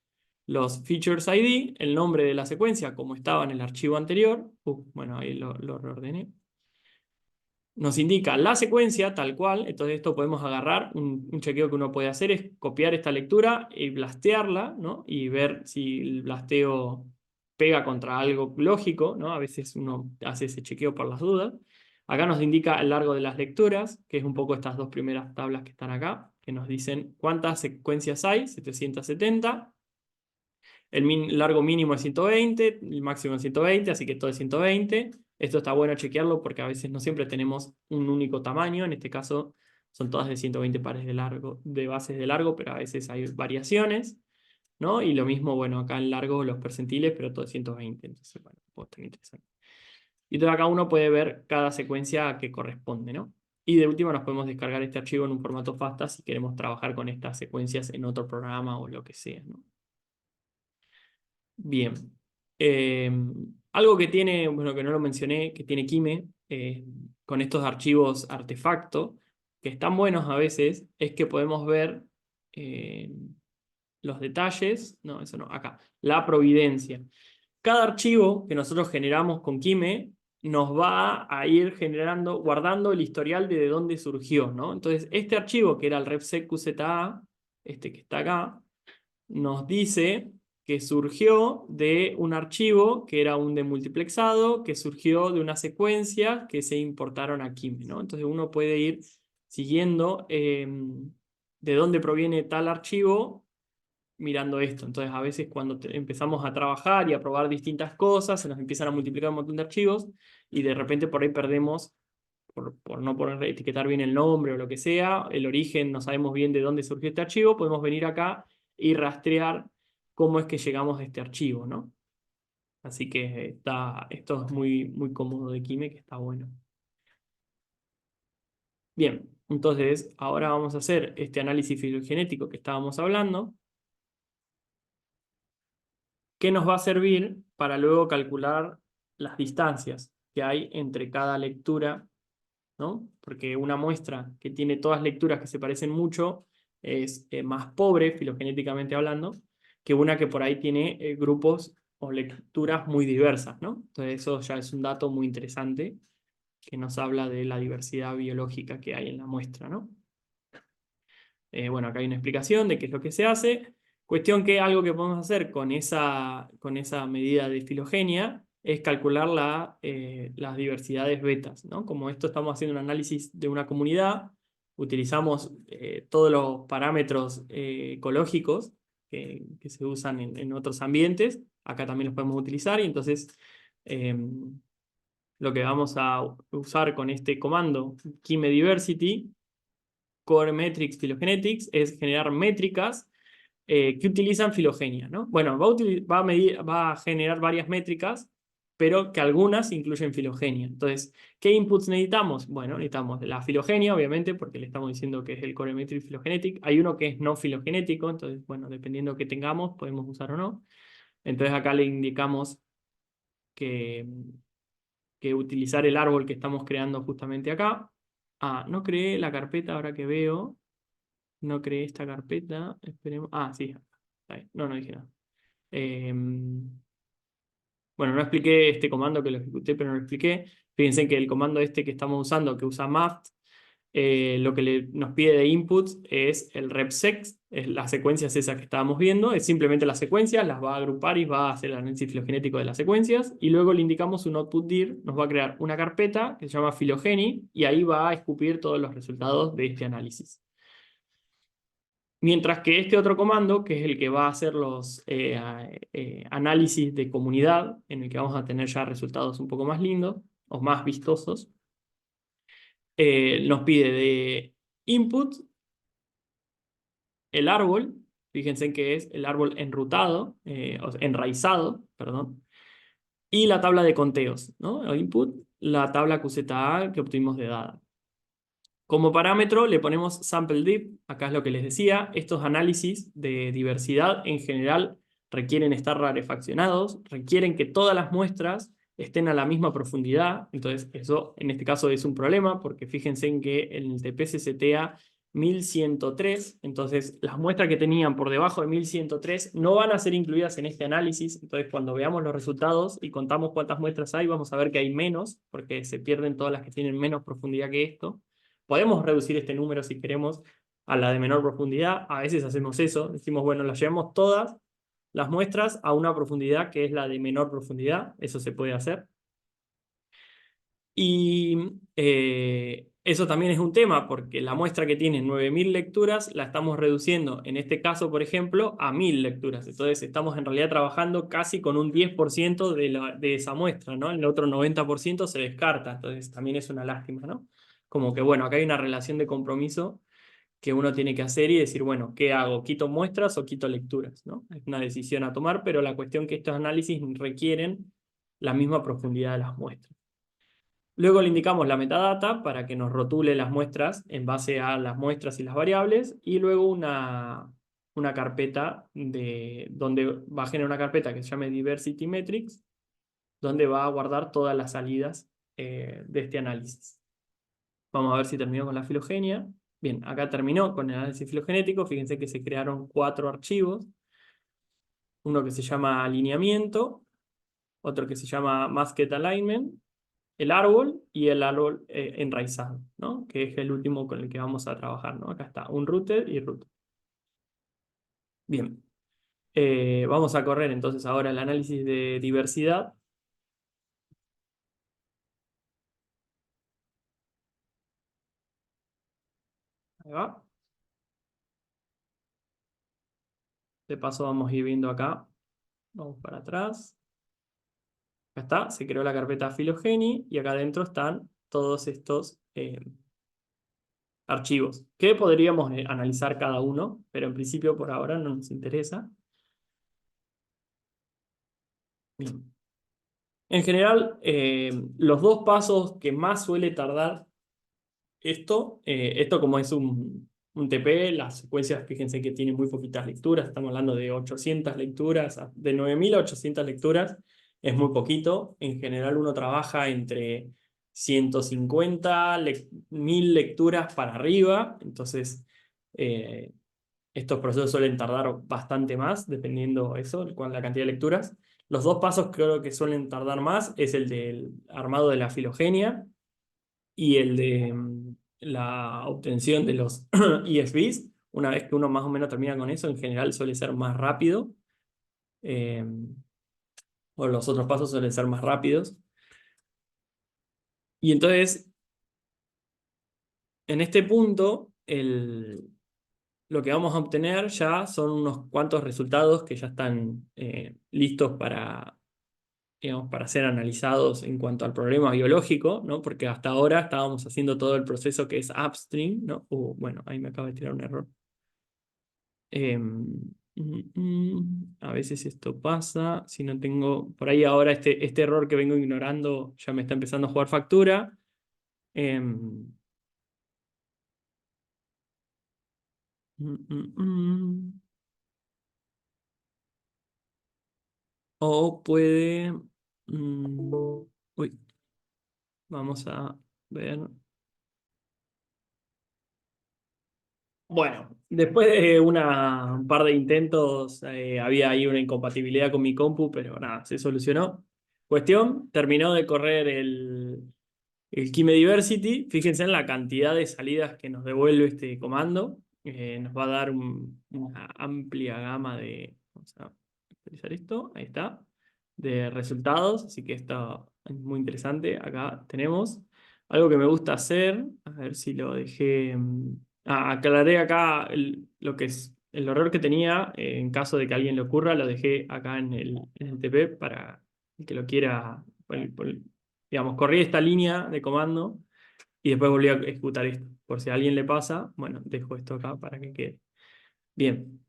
los features ID, el nombre de la secuencia como estaba en el archivo anterior. Bueno, ahí lo reordené. Nos indica la secuencia tal cual, entonces esto podemos agarrar, un chequeo que uno puede hacer es copiar esta lectura y blastearla, ¿no? Y ver si el blasteo pega contra algo lógico, ¿no? A veces uno hace ese chequeo por las dudas. Acá nos indica el largo de las lecturas, que es un poco estas dos primeras tablas que están acá, que nos dicen cuántas secuencias hay, 770. El largo mínimo es 120, el máximo es 120, así que todo es 120. Esto está bueno chequearlo porque a veces no siempre tenemos un único tamaño. En este caso son todas de 120 pares de largo, de bases de largo, pero a veces hay variaciones, ¿no? Y lo mismo, bueno, acá en largo los percentiles, pero todo es 120. Entonces, bueno, puede estar interesante. Y entonces acá uno puede ver cada secuencia que corresponde, ¿no? Y de último nos podemos descargar este archivo en un formato FASTA si queremos trabajar con estas secuencias en otro programa o lo que sea, ¿no? Bien. Eh, Algo que tiene, bueno, que no lo mencioné, que tiene Kime, con estos archivos artefacto, que están buenos a veces, es que podemos ver eh, los detalles, no, eso no, acá, la providencia. Cada archivo que nosotros generamos con Kime nos va a ir generando, guardando el historial de dónde surgió, ¿no? Entonces, este archivo, que era el repsec.qza, este que está acá, nos dice que surgió de un archivo que era un demultiplexado, que surgió de una secuencia que se importaron a Kime, ¿no? Entonces uno puede ir siguiendo de dónde proviene tal archivo mirando esto. Entonces a veces cuando empezamos a trabajar y a probar distintas cosas, se nos empiezan a multiplicar un montón de archivos y de repente por ahí perdemos por no poner, etiquetar bien el nombre o lo que sea, el origen, no sabemos bien de dónde surgió este archivo, podemos venir acá y rastrear cómo es que llegamos a este archivo, ¿no? Así que esto es muy, muy cómodo de Kime, que está bueno. Bien, entonces ahora vamos a hacer este análisis filogenético que estábamos hablando, que nos va a servir para luego calcular las distancias que hay entre cada lectura, ¿no? Porque una muestra que tiene todas lecturas que se parecen mucho es más pobre, filogenéticamente hablando, que una que por ahí tiene grupos o lecturas muy diversas, ¿no? Entonces eso ya es un dato muy interesante que nos habla de la diversidad biológica que hay en la muestra, ¿no? Bueno, acá hay una explicación de qué es lo que se hace. Cuestión que algo que podemos hacer con esa medida de filogenia es calcular las diversidades betas, ¿no? Como esto estamos haciendo un análisis de una comunidad, utilizamos todos los parámetros ecológicos que se usan en otros ambientes, acá también los podemos utilizar y entonces lo que vamos a usar con este comando, KimeDiversity, Core Metrics Phylogenetics, es generar métricas que utilizan filogenia, ¿no? Bueno, va a generar varias métricas, pero que algunas incluyen filogenia. Entonces, ¿qué inputs necesitamos? Bueno, necesitamos la filogenia, obviamente, porque le estamos diciendo que es el Core Metric Phylogenetic. Hay uno que es no filogenético, entonces, bueno, dependiendo que tengamos, podemos usar o no. Entonces acá le indicamos que, que utilizar el árbol que estamos creando justamente acá. Ah, no creé la carpeta ahora que veo. No creé esta carpeta. Esperemos. Ah, sí. Está bien. No, no dije nada. Bueno, no expliqué este comando que lo ejecuté, pero no lo expliqué. Fíjense que el comando este que estamos usando, que usa maft, lo que nos pide de inputs es el repsec, es las secuencias esas que estábamos viendo, es simplemente las secuencias, las va a agrupar y va a hacer el análisis filogenético de las secuencias, y luego le indicamos un output dir, nos va a crear una carpeta que se llama phylogeny, y ahí va a escupir todos los resultados de este análisis. Mientras que este otro comando, que es el que va a hacer los análisis de comunidad, en el que vamos a tener ya resultados un poco más lindos o más vistosos, Nos pide de input el árbol, fíjense que es el árbol enrutado, o sea, enraizado, perdón, y la tabla de conteos, ¿no? O input, la tabla QZA que obtuvimos de dada. Como parámetro le ponemos sample dip, acá es lo que les decía, estos análisis de diversidad en general requieren estar rarefaccionados, requieren que todas las muestras estén a la misma profundidad, entonces eso en este caso es un problema porque fíjense en que el TP se setea 1103, entonces las muestras que tenían por debajo de 1103 no van a ser incluidas en este análisis, entonces cuando veamos los resultados y contamos cuántas muestras hay, vamos a ver que hay menos, porque se pierden todas las que tienen menos profundidad que esto. Podemos reducir este número si queremos a la de menor profundidad. A veces hacemos eso. Decimos, bueno, las llevamos todas las muestras a una profundidad que es la de menor profundidad. Eso se puede hacer. Y eso también es un tema porque la muestra que tiene 9000 lecturas la estamos reduciendo, en este caso, por ejemplo, a 1000 lecturas. Entonces estamos en realidad trabajando casi con un 10% de esa muestra, ¿no? El otro 90% se descarta. Entonces también es una lástima, ¿no? Como que, bueno, acá hay una relación de compromiso que uno tiene que hacer y decir, bueno, ¿qué hago? ¿Quito muestras o quito lecturas? ¿No? Es una decisión a tomar, pero la cuestión es que estos análisis requieren la misma profundidad de las muestras. Luego le indicamos la metadata para que nos rotule las muestras en base a las muestras y las variables, y luego una carpeta donde va a generar una carpeta que se llame Diversity Metrics, donde va a guardar todas las salidas de este análisis. Vamos a ver si terminó con la filogenia. Bien, acá terminó con el análisis filogenético. Fíjense que se crearon 4 archivos. Uno que se llama alineamiento, otro que se llama masked alignment, el árbol y el árbol enraizado, ¿no? Que es el último con el que vamos a trabajar, ¿no? Acá está, un rooted y root. Bien, vamos a correr entonces ahora el análisis de diversidad. Ahí va. De paso vamos a ir viendo acá. Vamos para atrás. Acá está, se creó la carpeta Phylogeny y acá adentro están todos estos archivos que podríamos analizar cada uno, pero en principio por ahora no nos interesa. Bien. En general, los dos pasos que más suele tardar esto como es un TP, las secuencias, fíjense que tienen muy poquitas lecturas, estamos hablando de 800 lecturas, de 9000 a 800 lecturas, es muy poquito. En general uno trabaja entre 150, 1000 lecturas para arriba, entonces eh, estos procesos suelen tardar bastante más, dependiendo eso, con la cantidad de lecturas. Los dos pasos creo que suelen tardar más es el del armado de la filogenia y el de la obtención de los ESBs. Una vez que uno más o menos termina con eso, en general suele ser más rápido, eh, o los otros pasos suelen ser más rápidos. Y entonces, en este punto, lo que vamos a obtener ya son unos cuantos resultados que ya están listos para, digamos, para ser analizados en cuanto al problema biológico, ¿no? Porque hasta ahora estábamos haciendo todo el proceso que es upstream, ¿no? Bueno, ahí me acaba de tirar un error. A veces esto pasa, si no tengo, por ahí ahora este error que vengo ignorando ya me está empezando a jugar factura. Em, mm, mm, mm. O puede... uy, vamos a ver. Bueno, después de un par de intentos, había ahí una incompatibilidad con mi compu, pero nada, se solucionó. Cuestión, terminó de correr el Kime Diversity. Fíjense en la cantidad de salidas que nos devuelve este comando. Nos va a dar una amplia gama de... Vamos a actualizar esto, ahí está, de resultados, así que esto es muy interesante. Acá tenemos algo que me gusta hacer, a ver si lo dejé... aclaré acá lo que es el error que tenía, en caso de que a alguien le ocurra, lo dejé acá en el TP para el que lo quiera, digamos, corrí esta línea de comando Y después volví a ejecutar esto. Por si a alguien le pasa, bueno, dejo esto acá para que quede. Bien.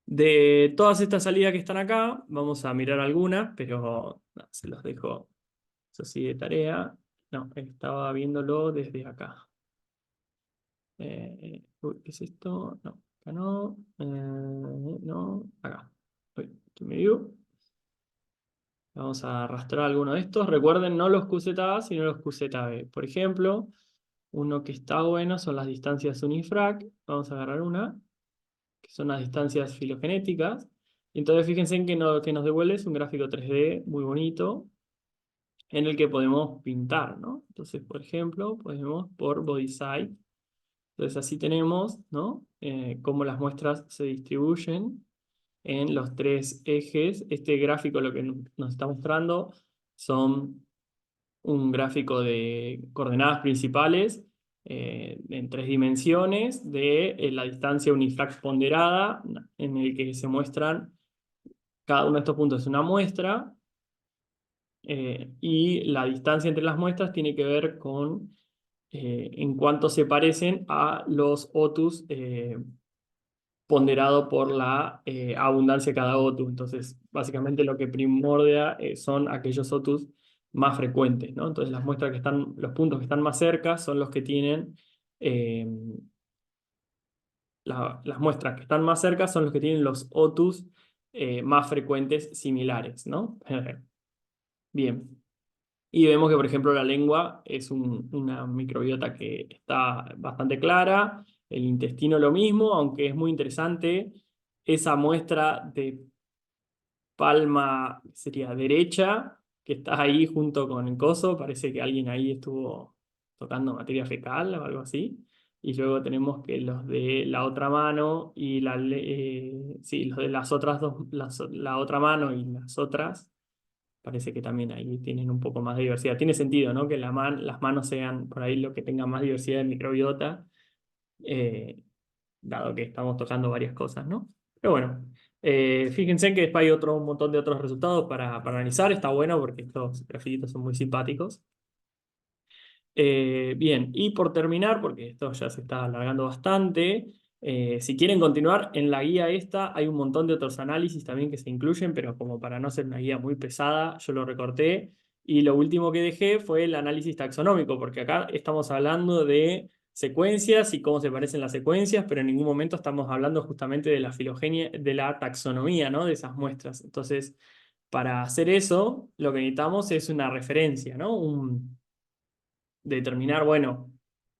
De todas estas salidas que están acá, vamos a mirar algunas, pero no, se los dejo, eso sí, de tarea. No, estaba viéndolo desde acá. Uy, ¿qué es esto? No, acá no. No, acá. Uy, aquí me dio. Vamos a arrastrar alguno de estos. Recuerden, no los QZA, sino los QZB. Por ejemplo, uno que está bueno son las distancias unifrac. Vamos a agarrar una, que son las distancias filogenéticas. Y entonces fíjense en que, que nos devuelve es un gráfico 3D muy bonito en el que podemos pintar, ¿no? Entonces, por ejemplo, podemos por body site. Entonces así tenemos, ¿no? Cómo las muestras se distribuyen en los tres ejes. Este gráfico lo que nos está mostrando son un gráfico de coordenadas principales en 3 dimensiones de la distancia unifrac ponderada, en el que se muestran cada uno de estos puntos es una muestra, y la distancia entre las muestras tiene que ver con en cuánto se parecen a los OTUs ponderado por la abundancia de cada OTU. Entonces, básicamente lo que primordia son aquellos OTUs más frecuentes, ¿no? Entonces, las muestras que están, los puntos que están más cerca son los que tienen, eh, las muestras que están más cerca son los que tienen los OTUs más frecuentes similares, ¿no? Bien. Y vemos que, por ejemplo, la lengua es una microbiota que está bastante clara, el intestino lo mismo, aunque es muy interesante esa muestra de palma, sería derecha, que está ahí junto con el coso, parece que alguien ahí estuvo tocando materia fecal o algo así. Y luego tenemos que los de la otra mano y sí, los de las otras dos, la otra mano y las otras parece que también ahí tienen un poco más de diversidad. Tiene sentido, ¿no? Que las manos sean por ahí lo que tenga más diversidad de microbiota, eh, dado que estamos tocando varias cosas, ¿no? Pero bueno, fíjense que después hay un montón de otros resultados para analizar. Está bueno porque estos grafiquitos son muy simpáticos. Bien, y por terminar, porque esto ya se está alargando bastante, si quieren continuar, en la guía esta hay un montón de otros análisis también que se incluyen, pero como para no ser una guía muy pesada, yo lo recorté. Y lo último que dejé fue el análisis taxonómico, porque acá estamos hablando de secuencias y cómo se parecen las secuencias, pero en ningún momento estamos hablando justamente de la filogenia, de la taxonomía, ¿no? De esas muestras. Entonces, para hacer eso, lo que necesitamos es una referencia, ¿no? Determinar, bueno,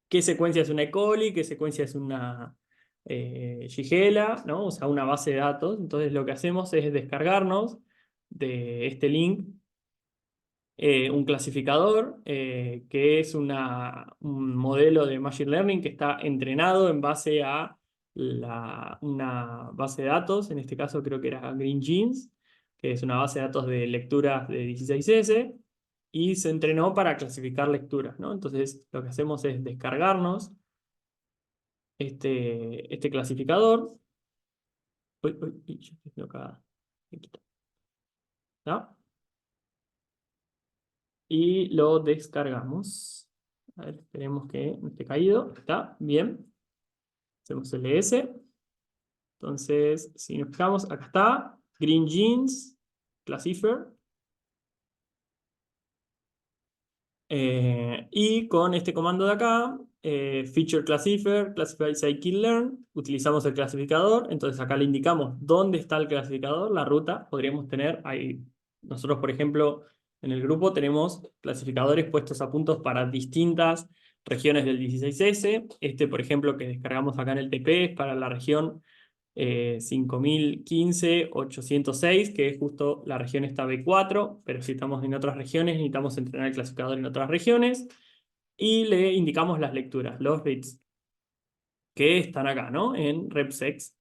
qué secuencia es una E. coli, qué secuencia es una Shigella, ¿no? O sea, una base de datos. Entonces lo que hacemos es descargarnos de este link un clasificador que es un modelo de Machine Learning que está entrenado en base a una base de datos, en este caso creo que era Green Genes, que es una base de datos de lecturas de 16S, y se entrenó para clasificar lecturas, ¿no? Entonces lo que hacemos es descargarnos este clasificador. Uy, uy, uy, yo estoy haciendo cagada. Aquí está. ¿No? Y lo descargamos. A ver, esperemos que no esté caído. Está bien. Hacemos ls. Entonces, si nos fijamos, acá está. Green Jeans, Classifier. Y con este comando de acá, Feature Classifier, Classify Scikit-learn, utilizamos el clasificador. Entonces acá le indicamos dónde está el clasificador, la ruta. Podríamos tener ahí, nosotros por ejemplo, en el grupo tenemos clasificadores puestos a puntos para distintas regiones del 16S. Este, por ejemplo, que descargamos acá en el TP es para la región 5015-806, que es justo la región esta B4, pero si estamos en otras regiones necesitamos entrenar el clasificador en otras regiones, y le indicamos las lecturas, los reads, que están acá, ¿no? En repsex.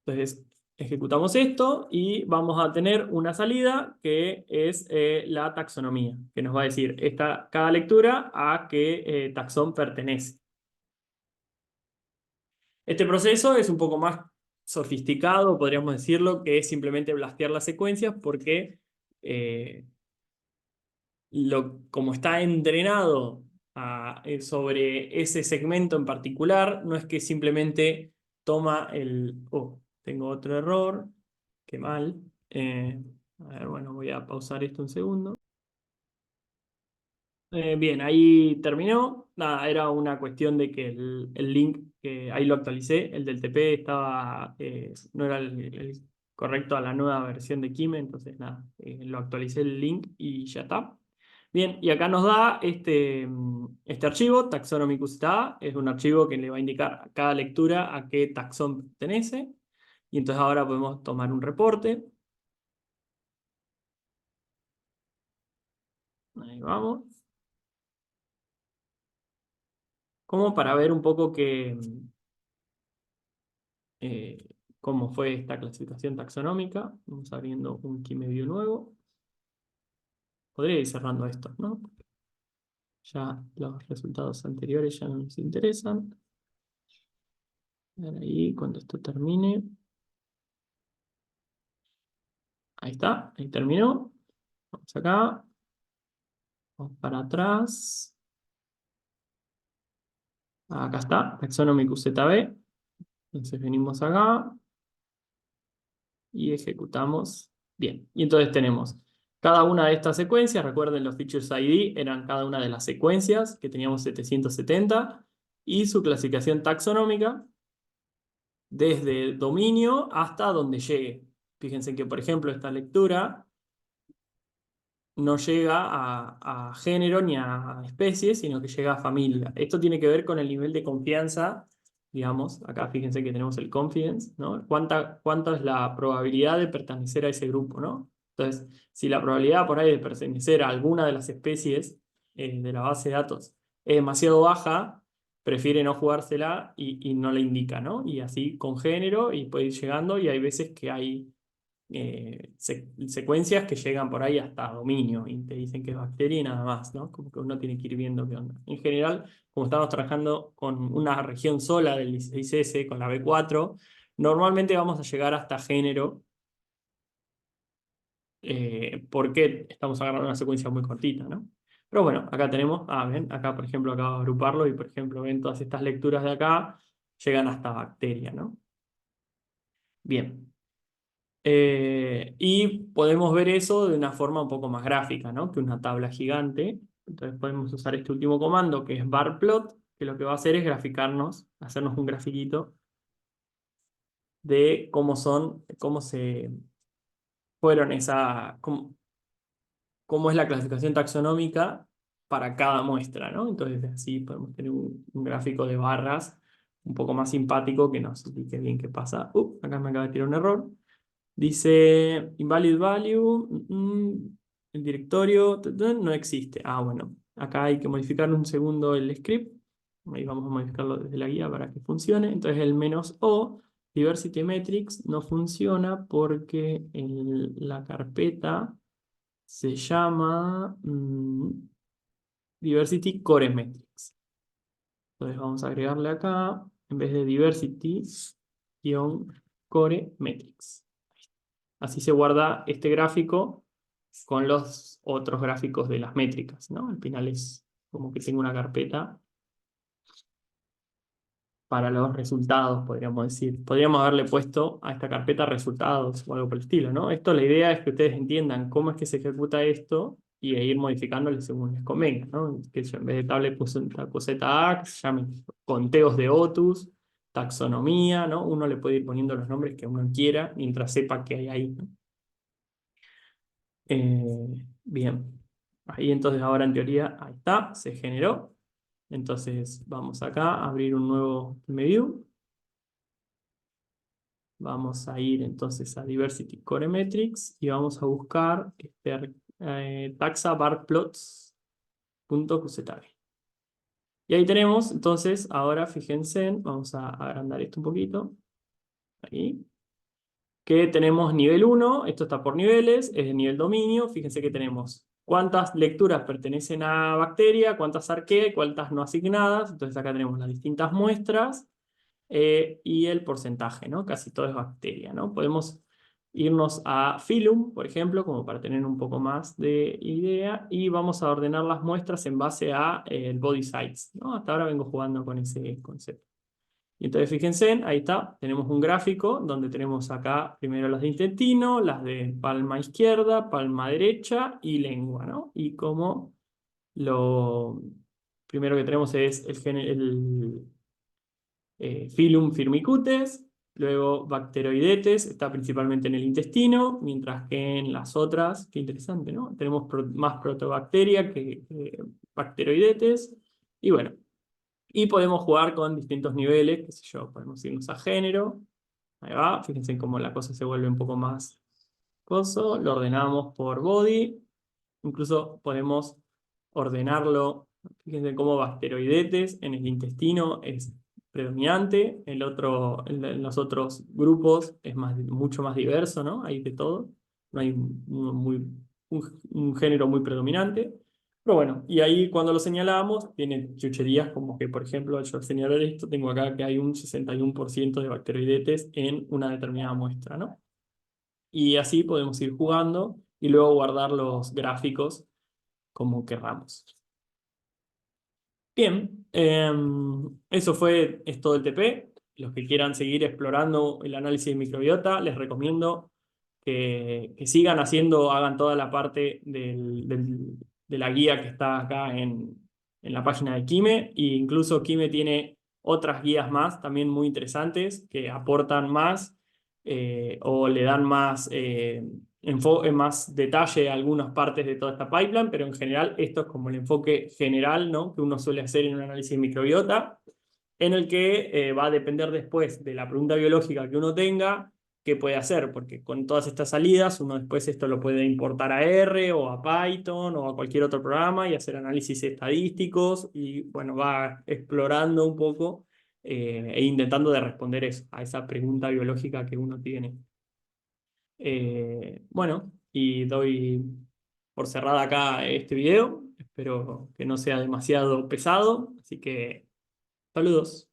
Entonces, ejecutamos esto y vamos a tener una salida que es la taxonomía, que nos va a decir cada lectura a qué taxón pertenece. Este proceso es un poco más sofisticado, podríamos decirlo, que es simplemente blastear las secuencias porque como está entrenado sobre ese segmento en particular. No es que simplemente toma el... Oh, tengo otro error. Qué mal. A ver, bueno, voy a pausar esto un segundo. Bien, ahí terminó. Nada, era una cuestión de que el link, que ahí lo actualicé, el del TP estaba, no era el correcto a la nueva versión de Kime, entonces nada, lo actualicé el link y ya está. Bien, y acá nos da este archivo, Taxonomy QZA, es un archivo que le va a indicar a cada lectura a qué taxón pertenece. Y entonces ahora podemos tomar un reporte. Ahí vamos. Como para ver un poco eh, cómo fue esta clasificación taxonómica. Vamos abriendo un KeyMeview nuevo. Podría ir cerrando esto, ¿no? Ya los resultados anteriores ya no nos interesan. A ver ahí, cuando esto termine. Ahí está, ahí terminó. Vamos acá. Vamos para atrás. Acá está, Taxonomy QZB. Entonces venimos acá y ejecutamos. Bien, y entonces tenemos cada una de estas secuencias. Recuerden, los features ID eran cada una de las secuencias que teníamos 770 y su clasificación taxonómica desde dominio hasta donde llegue. Fíjense que, por ejemplo, esta lectura no llega a género ni a especie, sino que llega a familia. Esto tiene que ver con el nivel de confianza, digamos. Acá fíjense que tenemos el confidence, ¿no? ¿Cuánta es la probabilidad de pertenecer a ese grupo, ¿no? Entonces, si la probabilidad por ahí de pertenecer a alguna de las especies de la base de datos es demasiado baja, prefiere no jugársela y no la indica, ¿no? Y así con género y puede ir llegando, y hay veces que hay secuencias que llegan por ahí hasta dominio y te dicen que es bacteria y nada más, ¿no? Como que uno tiene que ir viendo qué onda. En general, como estamos trabajando con una región sola del 16S, con la B4, normalmente vamos a llegar hasta género, porque estamos agarrando una secuencia muy cortita, ¿no? Pero bueno, acá tenemos, ven, acá por ejemplo acabo de agruparlo y por ejemplo ven todas estas lecturas de acá, llegan hasta bacteria, ¿no? Bien. Y podemos ver eso de una forma un poco más gráfica, ¿no? Que una tabla gigante. Entonces podemos usar este último comando que es barplot, que lo que va a hacer es graficarnos, hacernos un grafiquito de cómo se fueron cómo es la clasificación taxonómica para cada muestra, ¿no? Entonces así podemos tener un gráfico de barras un poco más simpático que nos indique bien qué pasa. Acá me acaba de tirar un error. Dice invalid value, el directorio no existe. Bueno, acá hay que modificar un segundo el script. Ahí vamos a modificarlo desde la guía para que funcione. Entonces el "-o", diversity metrics, no funciona porque la carpeta se llama diversity core metrics. Entonces vamos a agregarle acá, en vez de diversity-core metrics. Así se guarda este gráfico con los otros gráficos de las métricas, ¿no? Al final es como que tengo una carpeta para los resultados, podríamos decir. Podríamos haberle puesto a esta carpeta resultados o algo por el estilo, ¿no? Esto, la idea es que ustedes entiendan cómo es que se ejecuta esto y ir modificándole según les convenga, ¿no? Que yo en vez de tablet puse una coseta ax, llame conteos de Otus, taxonomía, ¿no? Uno le puede ir poniendo los nombres que uno quiera mientras sepa qué hay ahí, ¿no? Bien, ahí entonces ahora en teoría, ahí está, se generó. Entonces vamos acá a abrir un nuevo view. Vamos a ir entonces a Diversity Core Metrics y vamos a buscar taxa barplots.qzb. Y ahí tenemos, entonces, ahora fíjense, vamos a agrandar esto un poquito. Ahí. Que tenemos nivel 1, esto está por niveles, es de nivel dominio. Fíjense que tenemos cuántas lecturas pertenecen a bacteria, cuántas arqué, cuántas no asignadas. Entonces acá tenemos las distintas muestras y el porcentaje, ¿no? Casi todo es bacteria, ¿no? Podemos irnos a Phylum, por ejemplo, como para tener un poco más de idea, y vamos a ordenar las muestras en base a el body size, ¿no? Hasta ahora vengo jugando con ese concepto. Y entonces fíjense, ahí está, tenemos un gráfico donde tenemos acá primero las de intestino, las de palma izquierda, palma derecha y lengua, ¿no? Y como lo primero que tenemos es el Phylum Firmicutes, luego Bacteroidetes, está principalmente en el intestino, mientras que en las otras, qué interesante, ¿no? Tenemos más protobacteria que Bacteroidetes, y bueno, y podemos jugar con distintos niveles, qué sé yo, podemos irnos a género, ahí va, fíjense cómo la cosa se vuelve un poco más coso, lo ordenamos por body, incluso podemos ordenarlo, fíjense cómo bacteroidetes en el intestino es predominante, en los otros grupos es mucho más diverso, ¿no? Hay de todo, no hay un género muy predominante. Pero bueno, y ahí cuando lo señalamos, tiene chucherías como que, por ejemplo, yo al señalar esto, tengo acá que hay un 61% de bacteroidetes en una determinada muestra, ¿no? Y así podemos ir jugando y luego guardar los gráficos como querramos. Bien, eso es todo el TP. Los que quieran seguir explorando el análisis de microbiota, les recomiendo que sigan haciendo, hagan toda la parte de la guía que está acá en la página de Kime. E incluso Kime tiene otras guías más, también muy interesantes, que aportan más o le dan más detalle a algunas partes de toda esta pipeline, pero en general esto es como el enfoque general, ¿no? Que uno suele hacer en un análisis de microbiota, en el que va a depender después de la pregunta biológica que uno tenga, qué puede hacer, porque con todas estas salidas uno después esto lo puede importar a R o a Python o a cualquier otro programa y hacer análisis estadísticos y bueno, va explorando un poco e intentando de responder eso, a esa pregunta biológica que uno tiene. Bueno, y doy por cerrada acá este video. Espero que no sea demasiado pesado, así que saludos.